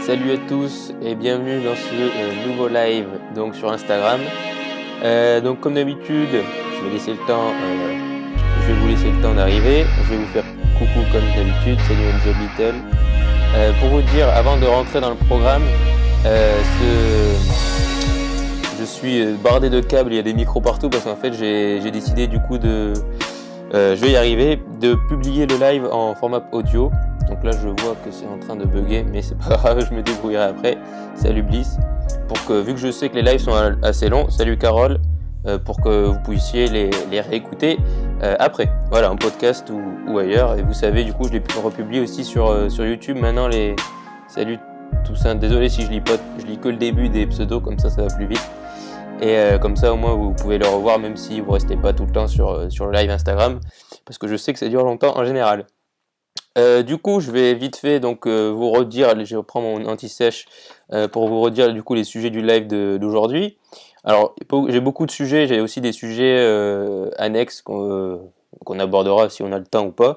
Salut à tous et bienvenue dans ce nouveau live donc sur Instagram. Donc comme d'habitude, je vais vous laisser le temps d'arriver. Je vais vous faire coucou comme d'habitude. Salut Angel Little. Pour vous dire, avant de rentrer dans le programme, je suis bardé de câbles. Il y a des micros partout parce qu'en fait j'ai décidé du coup je vais y arriver, de publier le live en format audio. Donc là je vois que c'est en train de bugger, mais c'est pas grave, je me débrouillerai après. Salut Bliss. Vu que je sais que les lives sont assez longs, salut Carole, pour que vous puissiez les réécouter après, voilà, en podcast ou ailleurs. Et vous savez, du coup je les republie aussi sur YouTube maintenant. Salut Toussaint, désolé si je lis que le début des pseudos, comme ça va plus vite. Et comme ça au moins vous pouvez le revoir même si vous restez pas tout le temps sur le live Instagram, parce que je sais que ça dure longtemps en général. Du coup je vais vite fait donc vous redire, je reprends mon anti-sèche pour vous redire du coup les sujets du live d'aujourd'hui. Alors j'ai beaucoup de sujets, j'ai aussi des sujets annexes qu'on abordera si on a le temps ou pas,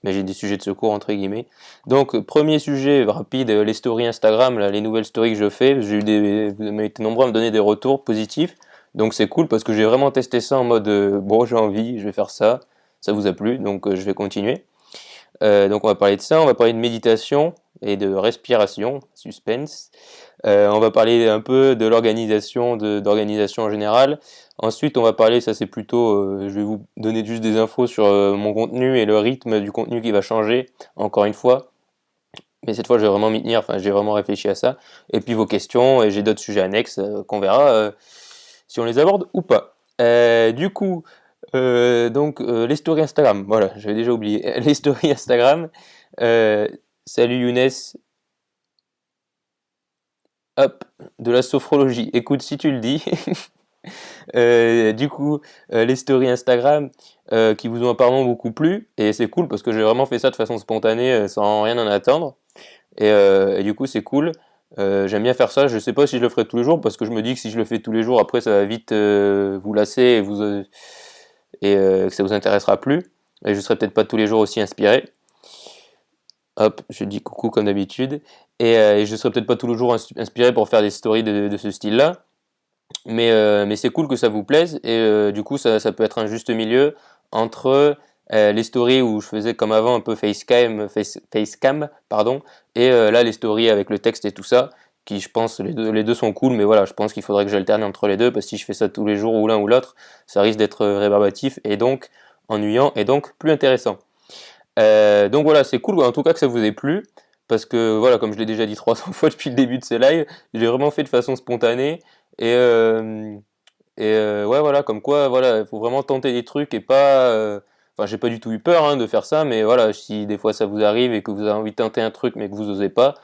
mais j'ai des sujets de secours entre guillemets. Donc premier sujet rapide, les stories Instagram, là, les nouvelles stories que je fais. Vous avez été nombreux à me donner des retours positifs, donc c'est cool parce que j'ai vraiment testé ça en mode bon, j'ai envie, je vais faire ça vous a plu, donc je vais continuer. Donc on va parler de ça, on va parler de méditation et de respiration, suspense. On va parler un peu de l'organisation, d'organisation en général. Ensuite on va parler, ça c'est plutôt, je vais vous donner juste des infos sur mon contenu et le rythme du contenu qui va changer, encore une fois. Mais cette fois je vais vraiment m'y tenir, j'ai vraiment réfléchi à ça. Et puis vos questions, et j'ai d'autres sujets annexes qu'on verra si on les aborde ou pas. Du coup... les stories Instagram, voilà, j'avais déjà oublié. Les stories Instagram. Salut Younes. Hop, de la sophrologie. Écoute, si tu le dis. Les stories Instagram qui vous ont apparemment beaucoup plu, et c'est cool parce que j'ai vraiment fait ça de façon spontanée sans rien en attendre. Et du coup, c'est cool. J'aime bien faire ça. Je sais pas si je le ferai tous les jours parce que je me dis que si je le fais tous les jours, après ça va vite vous lasser et que ça vous intéressera plus, et je serai peut-être pas tous les jours aussi inspiré. Hop, je dis coucou comme d'habitude, et je serai peut-être pas tous les jours inspiré pour faire des stories de ce style-là, mais c'est cool que ça vous plaise, et du coup ça peut être un juste milieu entre les stories où je faisais comme avant un peu facecam, et là les stories avec le texte et tout ça, qui je pense les deux sont cool, mais voilà, je pense qu'il faudrait que j'alterne entre les deux, parce que si je fais ça tous les jours ou l'un ou l'autre, ça risque d'être rébarbatif et donc ennuyant et donc plus intéressant. Donc voilà, c'est cool en tout cas que ça vous ait plu, parce que voilà, comme je l'ai déjà dit 300 fois depuis le début de ce live, j'ai vraiment fait de façon spontanée, ouais, voilà, comme quoi, voilà, il faut vraiment tenter des trucs et pas... j'ai pas du tout eu peur de faire ça, mais voilà, si des fois ça vous arrive et que vous avez envie de tenter un truc mais que vous osez pas,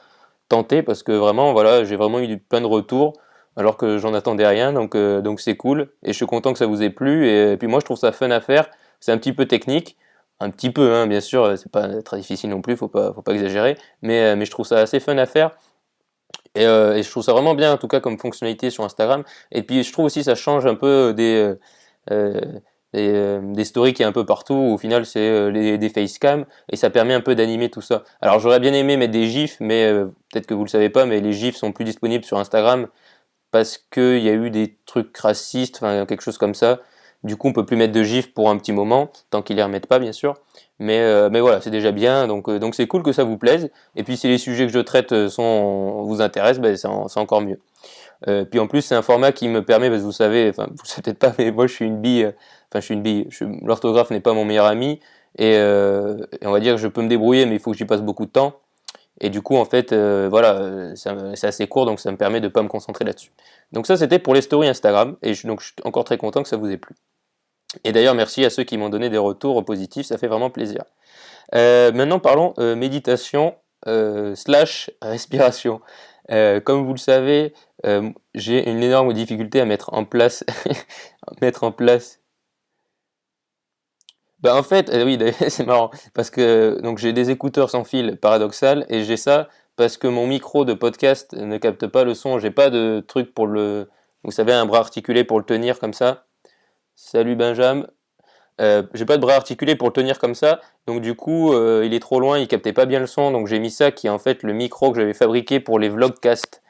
tenter, parce que vraiment, voilà, j'ai vraiment eu plein de retours alors que j'en attendais rien, donc c'est cool, et je suis content que ça vous ait plu, et puis moi je trouve ça fun à faire. C'est un petit peu technique, un petit peu, bien sûr, c'est pas très difficile non plus, faut pas exagérer, mais je trouve ça assez fun à faire, et je trouve ça vraiment bien en tout cas comme fonctionnalité sur Instagram. Et puis je trouve aussi ça change un peu des stories qui est un peu partout, où au final c'est des facecam, et ça permet un peu d'animer tout ça. Alors j'aurais bien aimé mettre des gifs, mais peut-être que vous le savez pas, mais les gifs sont plus disponibles sur Instagram parce qu'il y a eu des trucs racistes, quelque chose comme ça. Du coup on peut plus mettre de gifs pour un petit moment, tant qu'ils les remettent pas bien sûr, mais voilà, c'est déjà bien, donc c'est cool que ça vous plaise. Et puis si les sujets que je traite vous intéressent, c'est encore mieux. Puis en plus c'est un format qui me permet, parce que vous savez, vous le savez peut-être pas, mais moi je suis une bille, l'orthographe n'est pas mon meilleur ami, et on va dire que je peux me débrouiller, mais il faut que j'y passe beaucoup de temps, et du coup en fait voilà, c'est assez court, donc ça me permet de pas me concentrer là-dessus. Donc ça c'était pour les stories Instagram, et je suis encore très content que ça vous ait plu. Et d'ailleurs merci à ceux qui m'ont donné des retours positifs, ça fait vraiment plaisir. Maintenant parlons méditation / respiration. Comme vous le savez, j'ai une énorme difficulté à mettre en place en fait, oui, c'est marrant, parce que donc j'ai des écouteurs sans fil, paradoxal, et j'ai ça parce que mon micro de podcast ne capte pas le son. J'ai pas de truc pour vous savez, un bras articulé pour le tenir comme ça. Salut Benjamin. J'ai pas de bras articulé pour le tenir comme ça, donc du coup il est trop loin, il captait pas bien le son, donc j'ai mis ça qui est en fait le micro que j'avais fabriqué pour les vlogcasts.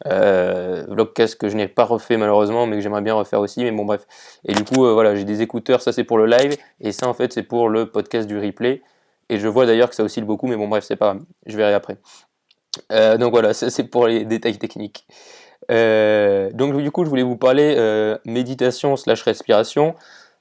Vlogcast que je n'ai pas refait malheureusement, mais que j'aimerais bien refaire aussi, mais bon bref. Et du coup voilà, j'ai des écouteurs, ça c'est pour le live, et ça en fait c'est pour le podcast du replay. Et je vois d'ailleurs que ça oscille beaucoup, mais bon bref, c'est pas grave, je verrai après. Donc voilà, ça c'est pour les détails techniques. Donc du coup je voulais vous parler méditation slash respiration,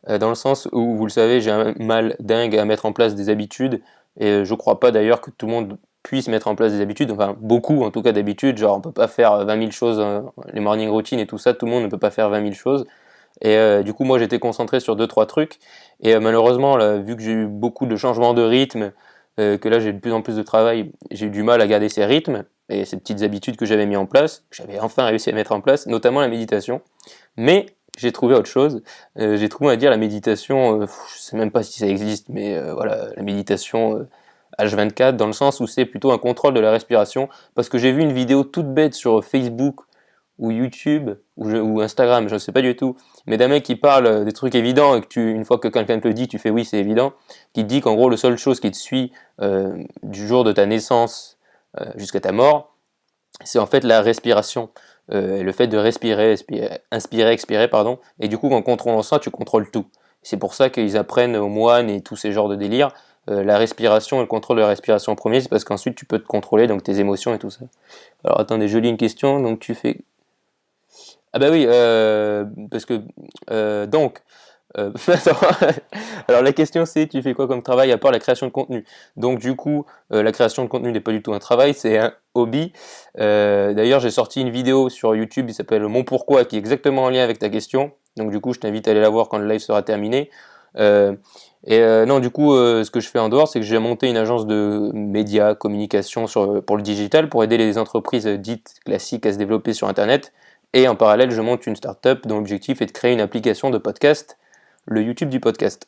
dans le sens où vous le savez j'ai un mal dingue à mettre en place des habitudes, et je crois pas d'ailleurs que tout le monde puisse mettre en place des habitudes, enfin beaucoup en tout cas d'habitudes, genre on peut pas faire 20 000 choses, les morning routines et tout ça, tout le monde ne peut pas faire 20 000 choses, et du coup moi j'étais concentré sur 2-3 trucs, et malheureusement là, vu que j'ai eu beaucoup de changements de rythme, que là j'ai de plus en plus de travail, j'ai eu du mal à garder ces rythmes, et ces petites habitudes que j'avais mis en place, que j'avais enfin réussi à mettre en place, notamment la méditation, mais j'ai trouvé autre chose, j'ai trouvé on va dire la méditation, je sais même pas si ça existe, mais voilà, la méditation H24, dans le sens où c'est plutôt un contrôle de la respiration, parce que j'ai vu une vidéo toute bête sur Facebook ou YouTube ou Instagram, je ne sais pas du tout, mais d'un mec qui parle des trucs évidents et que une fois que quelqu'un te le dit, tu fais oui c'est évident, qui te dit qu'en gros la seule chose qui te suit du jour de ta naissance jusqu'à ta mort, c'est en fait la respiration, le fait de respirer, inspirer, expirer, pardon, et du coup en contrôlant ça, tu contrôles tout. C'est pour ça qu'ils apprennent aux moines et tous ces genres de délires, la respiration et le contrôle de la respiration en premier, c'est parce qu'ensuite tu peux te contrôler, donc tes émotions et tout ça. Alors attendez, je lis une question, donc tu fais... Ah bah oui, parce que... donc... alors la question c'est, tu fais quoi comme travail à part la création de contenu? Donc du coup, la création de contenu n'est pas du tout un travail, c'est un hobby. D'ailleurs j'ai sorti une vidéo sur YouTube qui s'appelle Mon Pourquoi, qui est exactement en lien avec ta question. Donc du coup je t'invite à aller la voir quand le live sera terminé. Non, du coup ce que je fais en dehors, c'est que j'ai monté une agence de médias, communication pour le digital, pour aider les entreprises dites classiques à se développer sur Internet. Et en parallèle, je monte une startup dont l'objectif est de créer une application de podcast, le YouTube du podcast.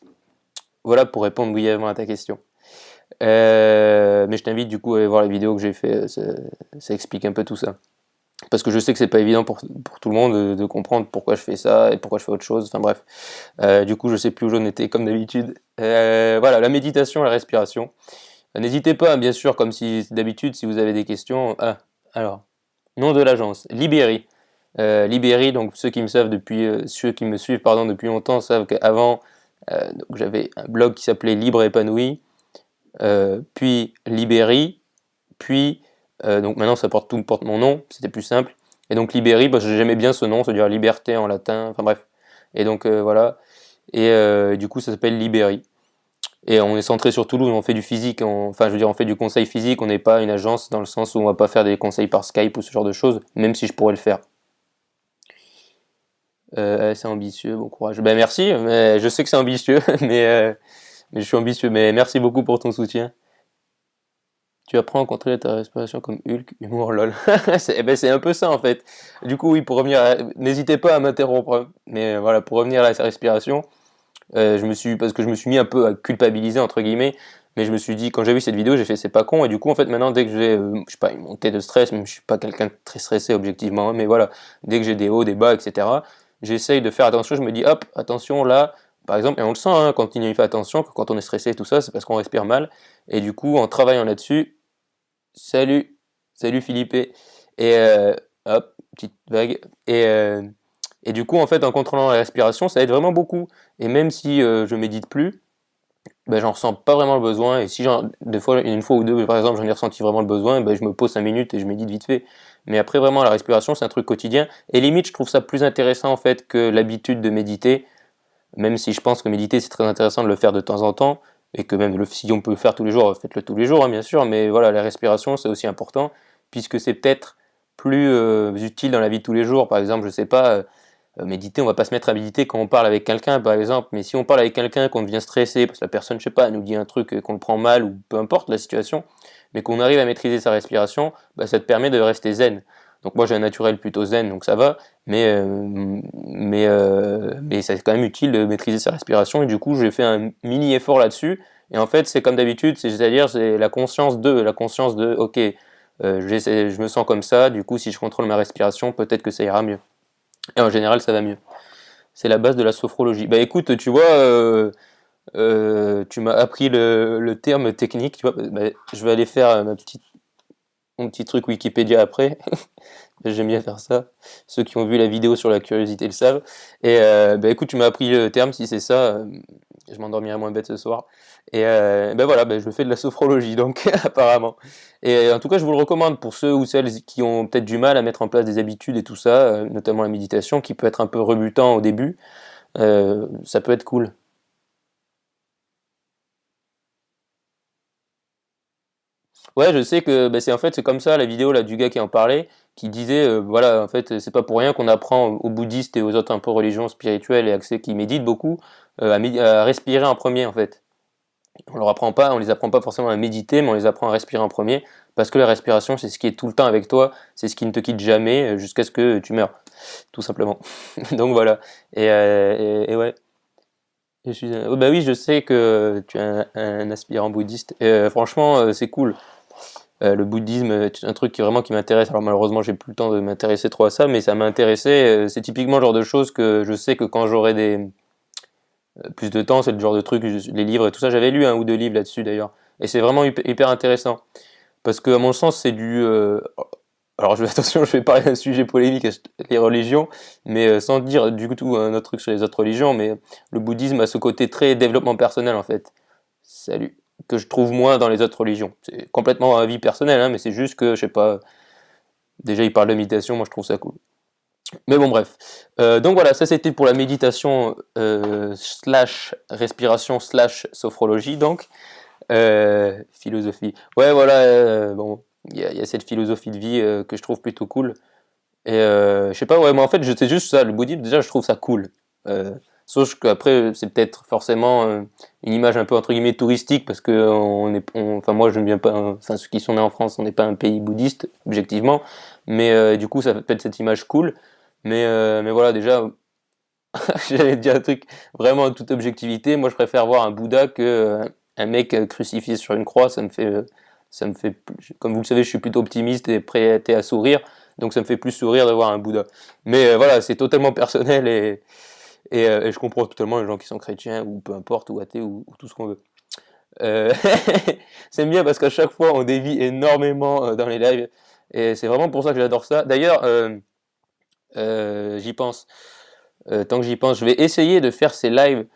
Voilà pour répondre brièvement à ta question. Mais je t'invite du coup à aller voir la vidéo que j'ai fait, ça explique un peu tout ça. Parce que je sais que c'est pas évident pour tout le monde de comprendre pourquoi je fais ça et pourquoi je fais autre chose, enfin bref. Du coup je sais plus où j'en étais comme d'habitude. Voilà, la méditation, la respiration. N'hésitez pas, bien sûr, comme si d'habitude, si vous avez des questions. Ah, alors, nom de l'agence, Libéry. Libéry, donc ceux qui me suivent depuis longtemps savent qu'avant donc j'avais un blog qui s'appelait Libre Épanoui, puis Libéry, puis donc maintenant tout porte mon nom, c'était plus simple. Et donc Libéry, bah, j'aimais bien ce nom, c'est-à-dire liberté en latin, enfin bref. Et donc voilà. Et du coup ça s'appelle Libéry. Et on est centré sur Toulouse, on fait du physique, on fait du conseil physique, on n'est pas une agence dans le sens où on va pas faire des conseils par Skype ou ce genre de choses, même si je pourrais le faire. C'est ambitieux, bon courage. Ben merci, mais je sais que c'est ambitieux, mais je suis ambitieux. Mais merci beaucoup pour ton soutien. Tu apprends à contrôler ta respiration comme Hulk, humour lol. C'est un peu ça en fait. Du coup oui, n'hésitez pas à m'interrompre. Mais voilà, pour revenir à la respiration, parce que je me suis mis un peu à culpabiliser entre guillemets. Mais je me suis dit, quand j'ai vu cette vidéo, j'ai fait c'est pas con. Et du coup en fait maintenant dès que j'ai, je sais pas, une montée de stress, même je suis pas quelqu'un de très stressé objectivement, hein, mais voilà, dès que j'ai des hauts, des bas, etc. J'essaye de faire attention, je me dis hop, attention là, par exemple, et on le sent hein, quand il fait attention, que quand on est stressé et tout ça, c'est parce qu'on respire mal, et du coup en travaillant là-dessus, salut Philippe, et hop, petite vague, et du coup en fait en contrôlant la respiration, ça aide vraiment beaucoup, et même si je médite plus, ben, j'en ressens pas vraiment le besoin, et si des fois, une fois ou deux par exemple j'en ai ressenti vraiment le besoin, ben, je me pose 5 minutes et je médite vite fait. Mais après vraiment la respiration c'est un truc quotidien, et limite je trouve ça plus intéressant en fait que l'habitude de méditer, même si je pense que méditer c'est très intéressant de le faire de temps en temps, et que même si on peut le faire tous les jours, faites-le tous les jours hein, bien sûr, mais voilà, la respiration c'est aussi important, puisque c'est peut-être plus utile dans la vie de tous les jours. Par exemple, je sais pas, méditer, on va pas se mettre à méditer quand on parle avec quelqu'un par exemple, mais si on parle avec quelqu'un qu'on devient stressé, parce que la personne, je sais pas, nous dit un truc qu'on le prend mal, ou peu importe la situation, mais qu'on arrive à maîtriser sa respiration, bah, ça te permet de rester zen. Donc moi j'ai un naturel plutôt zen, donc ça va, mais c'est quand même utile de maîtriser sa respiration, et du coup j'ai fait un mini effort là-dessus, et en fait c'est comme d'habitude, c'est-à-dire c'est la conscience de ok, je me sens comme ça, du coup si je contrôle ma respiration, peut-être que ça ira mieux. Et en général ça va mieux. C'est la base de la sophrologie. Bah écoute, tu vois, Tu m'as appris le terme technique, tu vois. Bah, je vais aller faire mon petit truc Wikipédia après. J'aime bien faire ça. Ceux qui ont vu la vidéo sur la curiosité le savent. Et bah, écoute, tu m'as appris le terme, si c'est ça, je m'endormirai moins bête ce soir. Et ben voilà, ben je fais de la sophrologie, donc apparemment. Et en tout cas, je vous le recommande pour ceux ou celles qui ont peut-être du mal à mettre en place des habitudes et tout ça, notamment la méditation, qui peut être un peu rebutant au début. Ça peut être cool. Ouais, je sais que bah, c'est en fait c'est comme ça la vidéo là du gars qui en parlait, qui disait voilà en fait c'est pas pour rien qu'on apprend aux bouddhistes et aux autres un peu religions spirituelles et accès qui méditent beaucoup à respirer en premier en fait. On les apprend pas forcément à méditer, mais on les apprend à respirer en premier parce que la respiration c'est ce qui est tout le temps avec toi, c'est ce qui ne te quitte jamais jusqu'à ce que tu meurs, tout simplement. Donc voilà. Et ouais. Oh, bah oui, je sais que tu es un aspirant bouddhiste. Et, franchement, c'est cool. Le bouddhisme est un truc qui vraiment qui m'intéresse. Alors malheureusement, j'ai plus le temps de m'intéresser trop à ça, mais ça m'a intéressé. C'est typiquement le genre de choses que je sais que quand j'aurai plus de temps, c'est le genre de truc, les livres et tout ça. J'avais lu un ou deux livres là-dessus d'ailleurs, et c'est vraiment hyper intéressant parce que à mon sens, c'est du. Alors attention, je vais parler d'un sujet polémique, les religions, mais sans dire du tout un autre truc sur les autres religions, mais le bouddhisme a ce côté très développement personnel en fait. Salut. Que je trouve moins dans les autres religions. C'est complètement un avis personnel, hein, mais c'est juste que, je sais pas, déjà il parle de méditation, moi je trouve ça cool. Mais bon, bref. Donc voilà, ça c'était pour la méditation slash respiration slash sophrologie, donc. Philosophie. Ouais, voilà, bon, il y a cette philosophie de vie que je trouve plutôt cool. Et je sais pas, ouais, moi en fait, c'est juste ça, le bouddhisme, déjà je trouve ça cool. Sauf qu'après, c'est peut-être forcément une image un peu entre guillemets touristique parce que enfin moi je ne viens pas, enfin ceux qui sont nés en France, on n'est pas un pays bouddhiste objectivement, mais du coup ça fait peut-être cette image cool. Mais voilà, déjà, j'allais te dire un truc vraiment en toute objectivité, moi je préfère voir un Bouddha que un mec crucifié sur une croix, comme vous le savez, je suis plutôt optimiste et prêt à sourire, donc ça me fait plus sourire de voir un Bouddha. Mais voilà, c'est totalement personnel et je comprends totalement les gens qui sont chrétiens ou peu importe, ou athées ou tout ce qu'on veut. Euh, c'est bien parce qu'à chaque fois on dévie énormément dans les lives et c'est vraiment pour ça que j'adore ça. D'ailleurs, j'y pense. Tant que j'y pense, je vais essayer de faire ces lives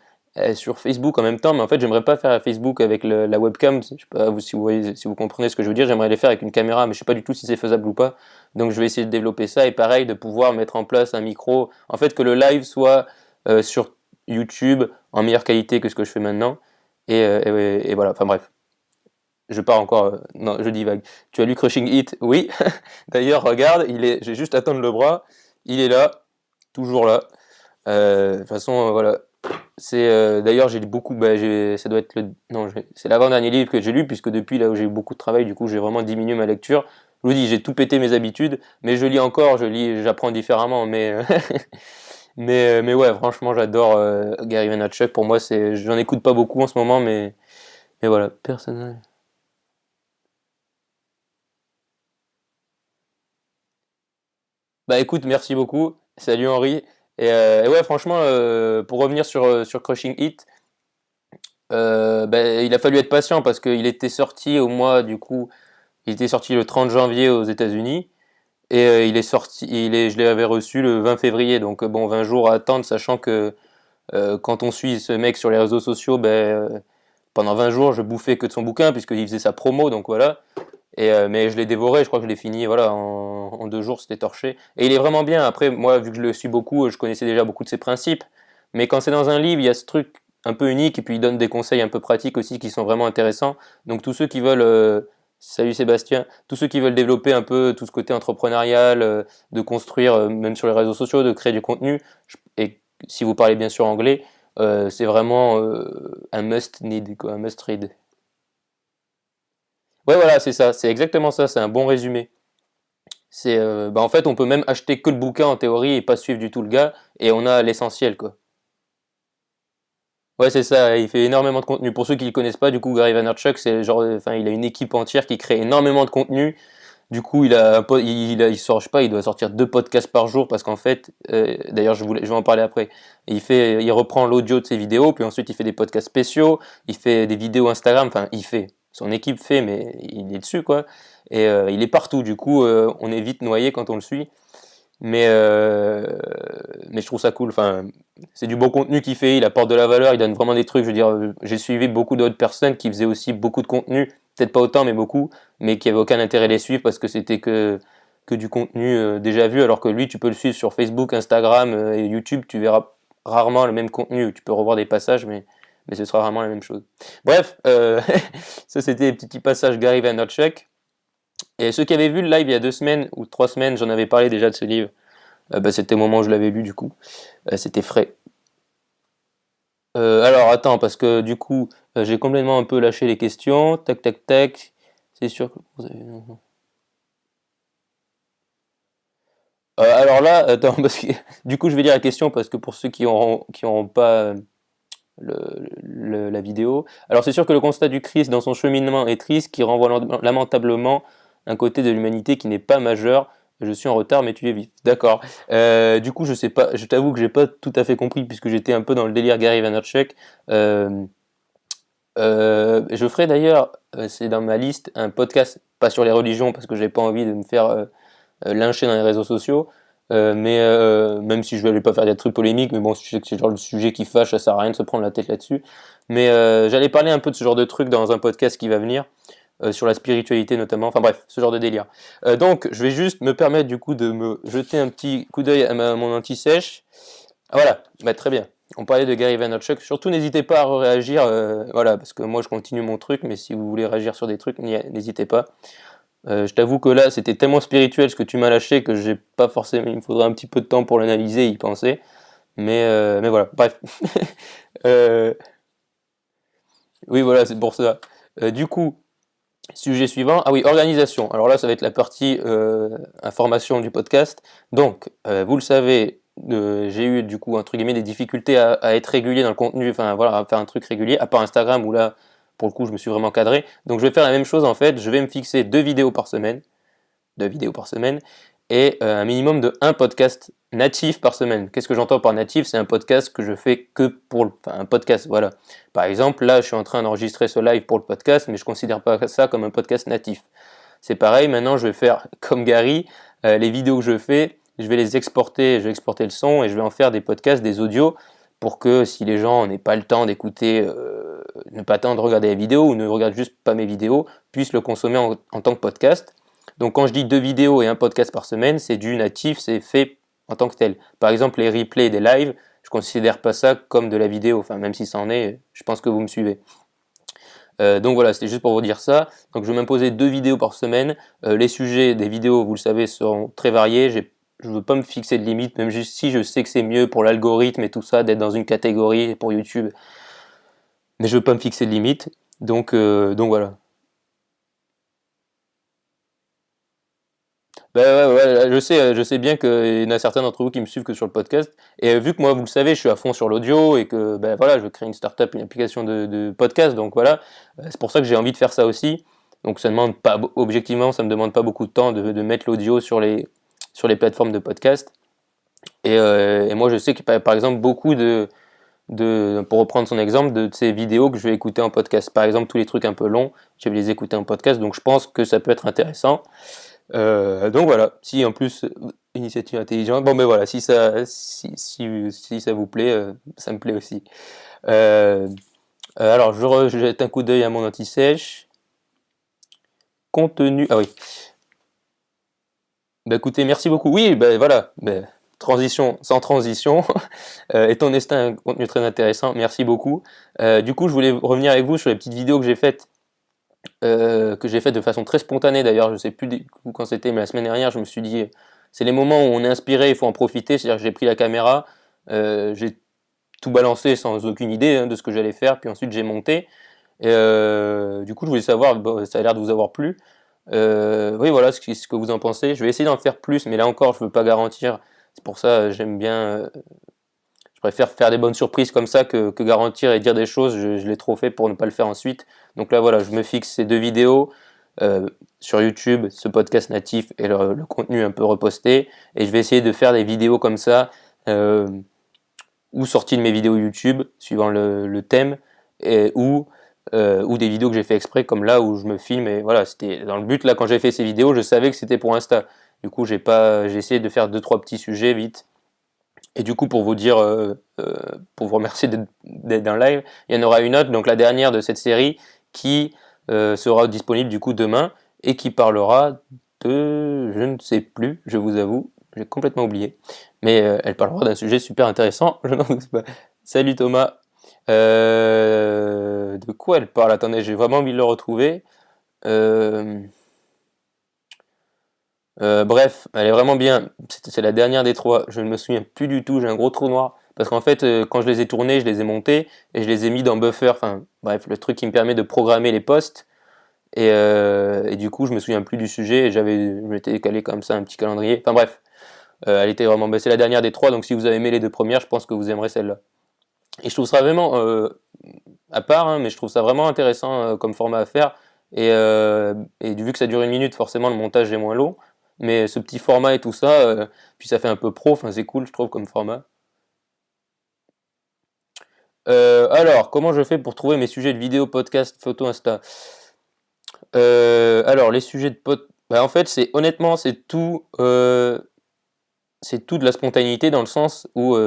sur Facebook en même temps, mais en fait, j'aimerais pas faire à Facebook avec la webcam. Je sais pas si vous voyez, si vous comprenez ce que je veux dire. J'aimerais les faire avec une caméra, mais je sais pas du tout si c'est faisable ou pas. Donc, je vais essayer de développer ça et pareil, de pouvoir mettre en place un micro. En fait, que le live soit sur YouTube en meilleure qualité que ce que je fais maintenant. Et voilà. Enfin bref, je pars encore. Non, je divague. Tu as lu Crushing It? Oui. D'ailleurs, regarde, j'ai juste à tendre le bras. Il est là, toujours là. De toute façon, voilà. C'est d'ailleurs j'ai lu beaucoup. Bah, ça doit être non, c'est l'avant-dernier livre que j'ai lu puisque depuis là où j'ai eu beaucoup de travail, du coup j'ai vraiment diminué ma lecture. Je vous dis, j'ai tout pété mes habitudes, mais je lis encore, j'apprends différemment. Mais mais ouais, franchement, j'adore Gary Vaynerchuk. Pour moi, j'en écoute pas beaucoup en ce moment, mais voilà, personnel. Bah écoute, merci beaucoup. Salut Henri. Et ouais, franchement, pour revenir sur Crushing It. Ben, il a fallu être patient parce qu'il était sorti au mois du coup, il était sorti le 30 janvier aux États-Unis et je l'avais reçu le 20 février, donc bon 20 jours à attendre, sachant que quand on suit ce mec sur les réseaux sociaux, pendant 20 jours je bouffais que de son bouquin puisqu'il faisait sa promo, donc voilà. Mais je l'ai dévoré, je crois que je l'ai fini voilà en 2 jours, c'était torché. Et il est vraiment bien. Après moi vu que je le suis beaucoup, je connaissais déjà beaucoup de ses principes, mais quand c'est dans un livre, il y a ce truc un peu unique et puis il donne des conseils un peu pratiques aussi qui sont vraiment intéressants. Donc tous ceux qui veulent, salut Sébastien, tous ceux qui veulent développer un peu tout ce côté entrepreneurial, de construire même sur les réseaux sociaux, de créer du contenu, et si vous parlez bien sûr anglais, c'est vraiment un must need, quoi, un must read. Ouais voilà, c'est ça, c'est exactement ça, c'est un bon résumé. En fait on peut même acheter que le bouquin en théorie et pas suivre du tout le gars et on a l'essentiel quoi. Ouais, c'est ça, il fait énormément de contenu. Pour ceux qui ne le connaissent pas, du coup, Gary Vaynerchuk, c'est genre, enfin, il a une équipe entière qui crée énormément de contenu. Du coup, il sort, je sais pas, il doit sortir 2 podcasts par jour parce qu'en fait, d'ailleurs, je vais en parler après. Il reprend l'audio de ses vidéos, puis ensuite il fait des podcasts spéciaux, il fait des vidéos Instagram, enfin, son équipe fait, mais il est dessus, quoi. Et il est partout, du coup, on est vite noyé quand on le suit. Mais, euh, mais je trouve ça cool. Enfin, c'est du bon contenu qu'il fait, il apporte de la valeur, il donne vraiment des trucs. Je veux dire, j'ai suivi beaucoup d'autres personnes qui faisaient aussi beaucoup de contenu, peut-être pas autant, mais beaucoup, mais qui n'avaient aucun intérêt à les suivre parce que c'était que du contenu déjà vu, alors que lui, tu peux le suivre sur Facebook, Instagram et YouTube, tu verras rarement le même contenu. Tu peux revoir des passages, mais ce sera rarement la même chose. Bref, ça c'était des petits passages Gary Vaynerchuk. Et ceux qui avaient vu le live il y a 2 semaines ou 3 semaines, j'en avais parlé déjà de ce livre. C'était au moment où je l'avais lu du coup. C'était frais. Alors attends, parce que du coup, j'ai complètement un peu lâché les questions. Tac, tac, tac. C'est sûr que vous avez... alors là, attends, parce que du coup, je vais lire la question parce que pour ceux qui auront pas la vidéo. Alors c'est sûr que le constat du Christ dans son cheminement est triste, qui renvoie lamentablement un côté de l'humanité qui n'est pas majeur. Je suis en retard, mais tu es vite. D'accord. Du coup, je sais pas. Je t'avoue que j'ai pas tout à fait compris puisque j'étais un peu dans le délire Gary Vaynerchuk. Je ferai d'ailleurs, c'est dans ma liste, un podcast pas sur les religions parce que j'ai pas envie de me faire lyncher dans les réseaux sociaux. Même si je vais pas faire des trucs polémiques, mais bon, je sais que c'est genre le sujet qui fâche, ça sert à rien de se prendre la tête là-dessus. Mais j'allais parler un peu de ce genre de trucs dans un podcast qui va venir, sur la spiritualité notamment, enfin bref, ce genre de délire. Donc, je vais juste me permettre du coup de me jeter un petit coup d'œil à mon anti-sèche. Ah, voilà, bah, très bien. On parlait de Gary Vaynerchuk. Surtout, n'hésitez pas à réagir, voilà, parce que moi je continue mon truc, mais si vous voulez réagir sur des trucs, n'hésitez pas. Je t'avoue que là, c'était tellement spirituel ce que tu m'as lâché que j'ai pas forcément. Il me faudrait un petit peu de temps pour l'analyser et y penser. Mais voilà, bref. Euh, oui, voilà, c'est pour ça. Du coup, sujet suivant. Ah oui, organisation. Alors là, ça va être la partie information du podcast. Donc, vous le savez, j'ai eu du coup, entre guillemets, des difficultés à être régulier dans le contenu, enfin voilà, à faire un truc régulier, à part Instagram où là, pour le coup, je me suis vraiment cadré. Donc, je vais faire la même chose en fait. Je vais me fixer 2 vidéos par semaine et un minimum de 1 podcast natif par semaine. Qu'est-ce que j'entends par natif? C'est un podcast que je fais que pour enfin, un podcast, voilà. Par exemple, là, je suis en train d'enregistrer ce live pour le podcast, mais je ne considère pas ça comme un podcast natif. C'est pareil, maintenant, je vais faire comme Gary, les vidéos que je fais, je vais les exporter, je vais exporter le son et je vais en faire des podcasts, des audios, pour que si les gens n'aient pas le temps d'écouter, ne pas le temps de regarder la vidéo ou ne regardent juste pas mes vidéos, puissent le consommer en tant que podcast. Donc quand je dis 2 vidéos et 1 podcast par semaine, c'est du natif, c'est fait en tant que tel. Par exemple, les replays des lives, je considère pas ça comme de la vidéo, enfin même si ça en est, je pense que vous me suivez. Donc voilà, c'était juste pour vous dire ça. Donc je vais m'imposer 2 vidéos par semaine. Les sujets des vidéos, vous le savez, seront très variés. Je ne veux pas me fixer de limite, même si je sais que c'est mieux pour l'algorithme et tout ça d'être dans une catégorie pour YouTube. Mais je ne veux pas me fixer de limite. Donc voilà. Ben ouais, je sais bien qu'il y en a certains d'entre vous qui me suivent que sur le podcast. Et vu que moi, vous le savez, je suis à fond sur l'audio et que ben voilà, je crée une startup, une application de podcast. Donc voilà, c'est pour ça que j'ai envie de faire ça aussi. Donc ça demande pas, objectivement, ça me demande pas beaucoup de temps de mettre l'audio sur les plateformes de podcast. Et moi, je sais que par exemple, beaucoup pour reprendre son exemple, de ces vidéos que je vais écouter en podcast. Par exemple, tous les trucs un peu longs, je vais les écouter en podcast. Donc je pense que ça peut être intéressant. Donc voilà, si en plus initiative intelligente, bon ben voilà, si ça vous plaît, ça me plaît aussi. Euh, alors je jette un coup d'œil à mon anti-sèche. Contenu, ah oui. Bah écoutez, merci beaucoup. Oui, ben voilà, transition sans transition. Étant donné que c'était un contenu très intéressant, merci beaucoup. Du coup, je voulais revenir avec vous sur les petites vidéos que j'ai fait de façon très spontanée d'ailleurs, je sais plus quand c'était, mais la semaine dernière, je me suis dit, c'est les moments où on est inspiré, il faut en profiter, c'est-à-dire que j'ai pris la caméra, j'ai tout balancé sans aucune idée de ce que j'allais faire, puis ensuite j'ai monté, et du coup je voulais savoir, bon, ça a l'air de vous avoir plu, oui voilà ce que vous en pensez, je vais essayer d'en faire plus, mais là encore je ne veux pas garantir, c'est pour ça j'aime bien... Je préfère faire des bonnes surprises comme ça que garantir et dire des choses. Je l'ai trop fait pour ne pas le faire ensuite. Donc là, voilà, je me fixe ces 2 vidéos. sur YouTube, ce podcast natif et le contenu un peu reposté. Et je vais essayer de faire des vidéos comme ça, ou sorties de mes vidéos YouTube, suivant le thème, ou des vidéos que j'ai fait exprès, comme là où je me filme. Et voilà, c'était dans le but, là, quand j'ai fait ces vidéos, je savais que c'était pour Insta. Du coup, j'ai essayé de faire 2-3 petits sujets vite. Et du coup, pour vous dire, pour vous remercier d'être dans le live, il y en aura une autre, donc la dernière de cette série, qui sera disponible du coup demain et qui parlera de, je ne sais plus, je vous avoue, j'ai complètement oublié, mais elle parlera d'un sujet super intéressant, je n'en doute pas. Salut Thomas. De quoi elle parle? Attendez, j'ai vraiment envie de le retrouver. Bref, elle est vraiment bien. C'est la dernière des trois. Je ne me souviens plus du tout. J'ai un gros trou noir. Parce qu'en fait, quand je les ai tournés, je les ai montés et je les ai mis dans Buffer. Enfin, bref, le truc qui me permet de programmer les posts. Et du coup, je me souviens plus du sujet. Et je m'étais calé comme ça un petit calendrier. Enfin bref, elle était vraiment. C'est la dernière des trois. Donc si vous avez aimé les deux premières, je pense que vous aimerez celle-là. Et je trouve ça vraiment, à part, hein, mais je trouve ça vraiment intéressant comme format à faire. Et vu que ça dure 1 minute, forcément le montage est moins long. Mais ce petit format et tout ça, puis ça fait un peu pro, enfin c'est cool je trouve comme format. Alors, comment je fais pour trouver mes sujets de vidéo, podcast, photo, Insta? Alors, les sujets de bah, en fait, honnêtement, c'est tout de la spontanéité dans le sens où,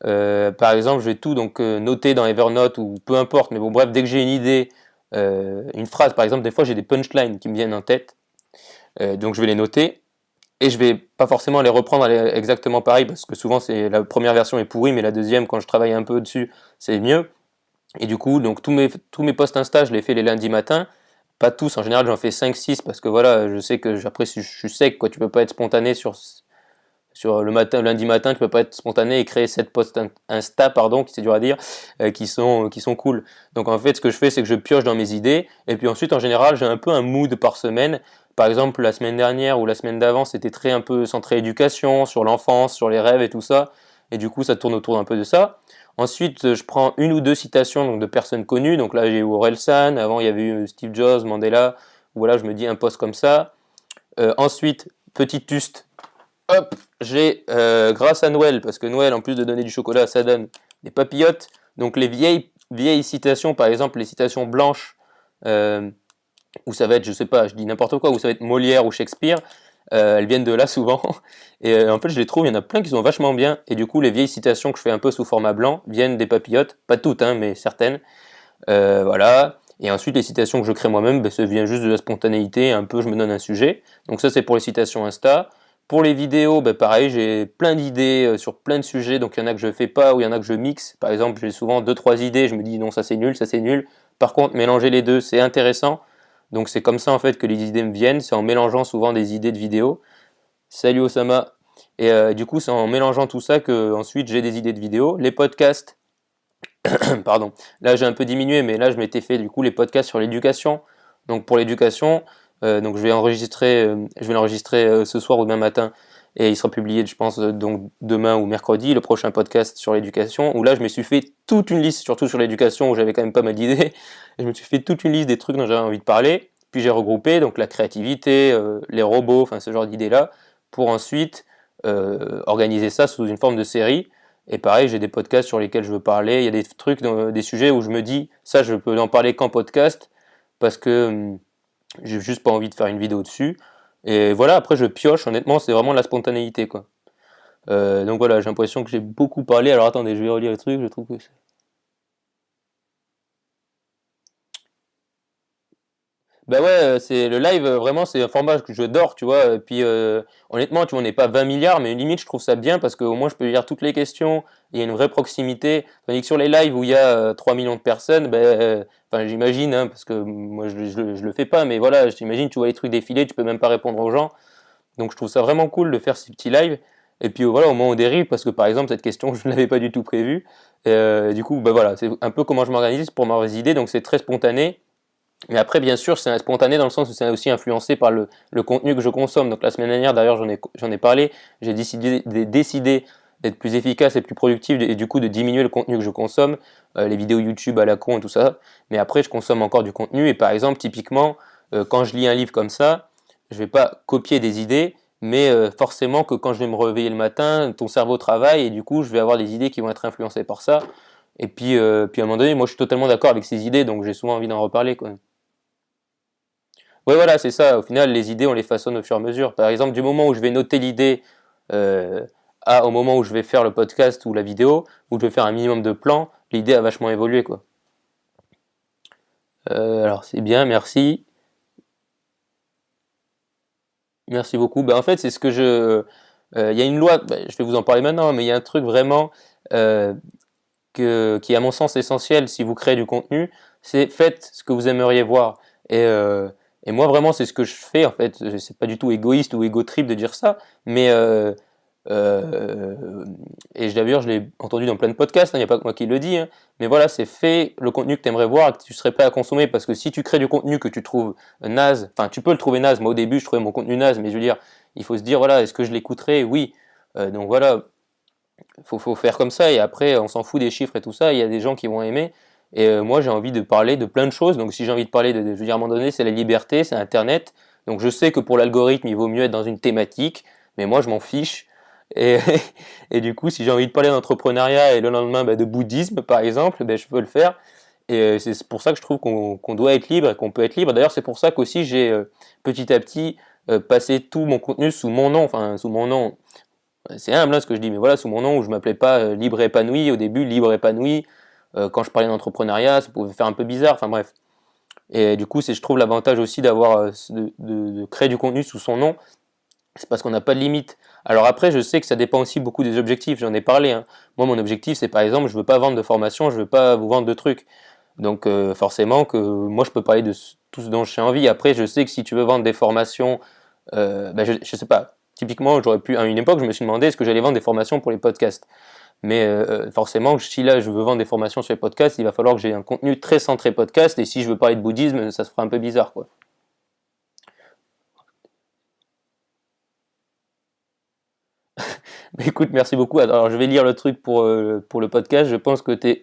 par exemple, je vais tout donc noter dans Evernote ou peu importe, mais bon, bref, dès que j'ai une idée, une phrase, par exemple, des fois j'ai des punchlines qui me viennent en tête, donc je vais les noter. Et je vais pas forcément les reprendre exactement pareil, parce que souvent la première version est pourrie, mais la deuxième, quand je travaille un peu dessus, c'est mieux. Et du coup, donc tous mes posts Insta, je les fais les lundis matins. Pas tous, en général j'en fais 5-6, parce que voilà, je sais que après je suis sec, quoi. Tu peux pas être spontané sur lundi matin, tu peux pas être spontané et créer 7 posts Insta, pardon, c'est dur à dire, qui sont cool. Donc en fait, ce que je fais, c'est que je pioche dans mes idées, et puis ensuite, en général, j'ai un peu un mood par semaine. Par exemple, la semaine dernière ou la semaine d'avant, c'était très un peu centré éducation, sur l'enfance, sur les rêves et tout ça, et du coup, ça tourne autour un peu de ça. Ensuite, je prends 1 ou 2 citations donc, de personnes connues, donc là, j'ai eu Orelsan, avant, il y avait eu Steve Jobs, Mandela, voilà, je me dis un post comme ça. Ensuite, petite tuste, hop, j'ai, grâce à Noël, parce que Noël, en plus de donner du chocolat, ça donne des papillotes. Donc les vieilles citations, par exemple les citations blanches, où ça va être, je sais pas, je dis n'importe quoi, où ça va être Molière ou Shakespeare, elles viennent de là souvent. Et en fait, je les trouve, il y en a plein qui sont vachement bien. Et du coup, les vieilles citations que je fais un peu sous format blanc viennent des papillotes, pas toutes, hein, mais certaines. Voilà. Et ensuite, les citations que je crée moi-même, ça vient juste de la spontanéité, un peu, je me donne un sujet. Donc ça, c'est pour les citations Insta. Pour les vidéos, pareil, j'ai plein d'idées sur plein de sujets, donc il y en a que je fais pas ou il y en a que je mixe. Par exemple, j'ai souvent 2-3 idées, je me dis non, ça c'est nul, ça c'est nul. Par contre, mélanger les deux, c'est intéressant. Donc c'est comme ça en fait que les idées me viennent, c'est en mélangeant souvent des idées de vidéos. Salut Osama. Et du coup, c'est en mélangeant tout ça que ensuite j'ai des idées de vidéos. Les podcasts, pardon. Là, j'ai un peu diminué, mais là, je m'étais fait du coup les podcasts sur l'éducation. Donc pour l'éducation, donc je vais l'enregistrer ce soir ou demain matin, et il sera publié, je pense, donc demain ou mercredi, le prochain podcast sur l'éducation. Où là, je me suis fait toute une liste, surtout sur l'éducation, où j'avais quand même pas mal d'idées. Je me suis fait toute une liste des trucs dont j'avais envie de parler. Puis j'ai regroupé donc la créativité, les robots, enfin ce genre d'idées-là, pour ensuite organiser ça sous une forme de série. Et pareil, j'ai des podcasts sur lesquels je veux parler. Il y a des trucs, des sujets où je me dis, ça, je peux en parler qu'en podcast, parce que j'ai juste pas envie de faire une vidéo dessus. Et voilà, après, je pioche. Honnêtement, c'est vraiment la spontanéité, quoi. Donc voilà, j'ai l'impression que j'ai beaucoup parlé. Alors attendez, je vais relire le truc. Je trouve que bah ouais, c'est le live, vraiment, c'est un format que je dors, tu vois. Et puis, honnêtement, tu vois, on n'est pas 20 milliards, mais limite, je trouve ça bien parce qu'au moins, je peux lire toutes les questions. Il y a une vraie proximité. Tandis que sur les lives où il y a 3 millions de personnes, enfin, j'imagine, hein, parce que moi, je le fais pas, mais voilà, j'imagine, tu vois les trucs défiler, tu peux même pas répondre aux gens. Donc, je trouve ça vraiment cool de faire ces petits lives. Et puis, voilà, au moins, on dérive parce que, par exemple, cette question, je ne l'avais pas du tout prévue. Du coup, voilà, c'est un peu comment je m'organise pour mes idées. Donc, c'est très spontané. Mais après, bien sûr, c'est spontané dans le sens où c'est aussi influencé par le contenu que je consomme. Donc la semaine dernière, d'ailleurs, j'en ai parlé, j'ai décidé d'être plus efficace et plus productif et du coup de diminuer le contenu que je consomme, les vidéos YouTube à la con et tout ça. Mais après, je consomme encore du contenu et par exemple, typiquement, quand je lis un livre comme ça, je vais pas copier des idées, mais forcément que quand je vais me réveiller le matin, ton cerveau travaille et du coup, je vais avoir des idées qui vont être influencées par ça. Et puis à un moment donné, moi je suis totalement d'accord avec ces idées, donc j'ai souvent envie d'en reparler, quoi. Ouais, voilà, c'est ça. Au final, les idées, on les façonne au fur et à mesure. Par exemple, du moment où je vais noter l'idée euh, au moment où je vais faire le podcast ou la vidéo, où je vais faire un minimum de plans, l'idée a vachement évolué, quoi. Alors c'est bien, merci. Merci beaucoup. Ben, en fait, c'est ce que je. Il y a une loi, ben, je vais vous en parler maintenant, mais il y a un truc vraiment euh, qui est à mon sens essentiel si vous créez du contenu, c'est faites ce que vous aimeriez voir. Et moi vraiment c'est ce que je fais en fait. C'est pas du tout égoïste ou égo trip de dire ça, mais euh, et d'ailleurs je l'ai entendu dans plein de podcasts, il n'y a pas que moi qui le dis, hein, mais voilà, c'est fais le contenu que tu aimerais voir et que tu serais prêt à consommer, parce que si tu crées du contenu que tu trouves naze, enfin tu peux le trouver naze, moi au début je trouvais mon contenu naze, mais je veux dire, il faut se dire voilà, est-ce que je l'écouterai? Oui. Donc voilà, faut faire comme ça, et après on s'en fout des chiffres et tout ça, il y a des gens qui vont aimer, et moi j'ai envie de parler de plein de choses, donc si j'ai envie de parler je veux dire à un moment donné c'est la liberté, c'est internet, donc je sais que pour l'algorithme il vaut mieux être dans une thématique, mais moi je m'en fiche, et, et du coup si j'ai envie de parler d'entrepreneuriat et le lendemain de bouddhisme par exemple, je peux le faire, et c'est pour ça que je trouve qu'on doit être libre et qu'on peut être libre. D'ailleurs c'est pour ça qu'aussi j'ai petit à petit passé tout mon contenu sous mon nom, enfin sous mon nom. C'est humble hein, ce que je dis, mais voilà, sous mon nom où je m'appelais pas Libre Épanoui, au début, Libre Épanoui, quand je parlais d'entrepreneuriat, ça pouvait faire un peu bizarre, enfin bref. Et du coup, c'est je trouve l'avantage aussi d'avoir de créer du contenu sous son nom, c'est parce qu'on n'a pas de limite. Alors après, je sais que ça dépend aussi beaucoup des objectifs, j'en ai parlé, hein. Moi, mon objectif, c'est par exemple, je veux pas vendre de formation, je veux pas vous vendre de trucs. Donc forcément que moi, je peux parler de tout ce dont j'ai envie. Après, je sais que si tu veux vendre des formations je sais pas. Typiquement, j'aurais pu à une époque, je me suis demandé est-ce que j'allais vendre des formations pour les podcasts. Mais forcément, si là je veux vendre des formations sur les podcasts, il va falloir que j'ai un contenu très centré podcast. Et si je veux parler de bouddhisme, ça se fera un peu bizarre, quoi. Mais écoute, merci beaucoup. Alors, je vais lire le truc pour le podcast. Je pense que t'es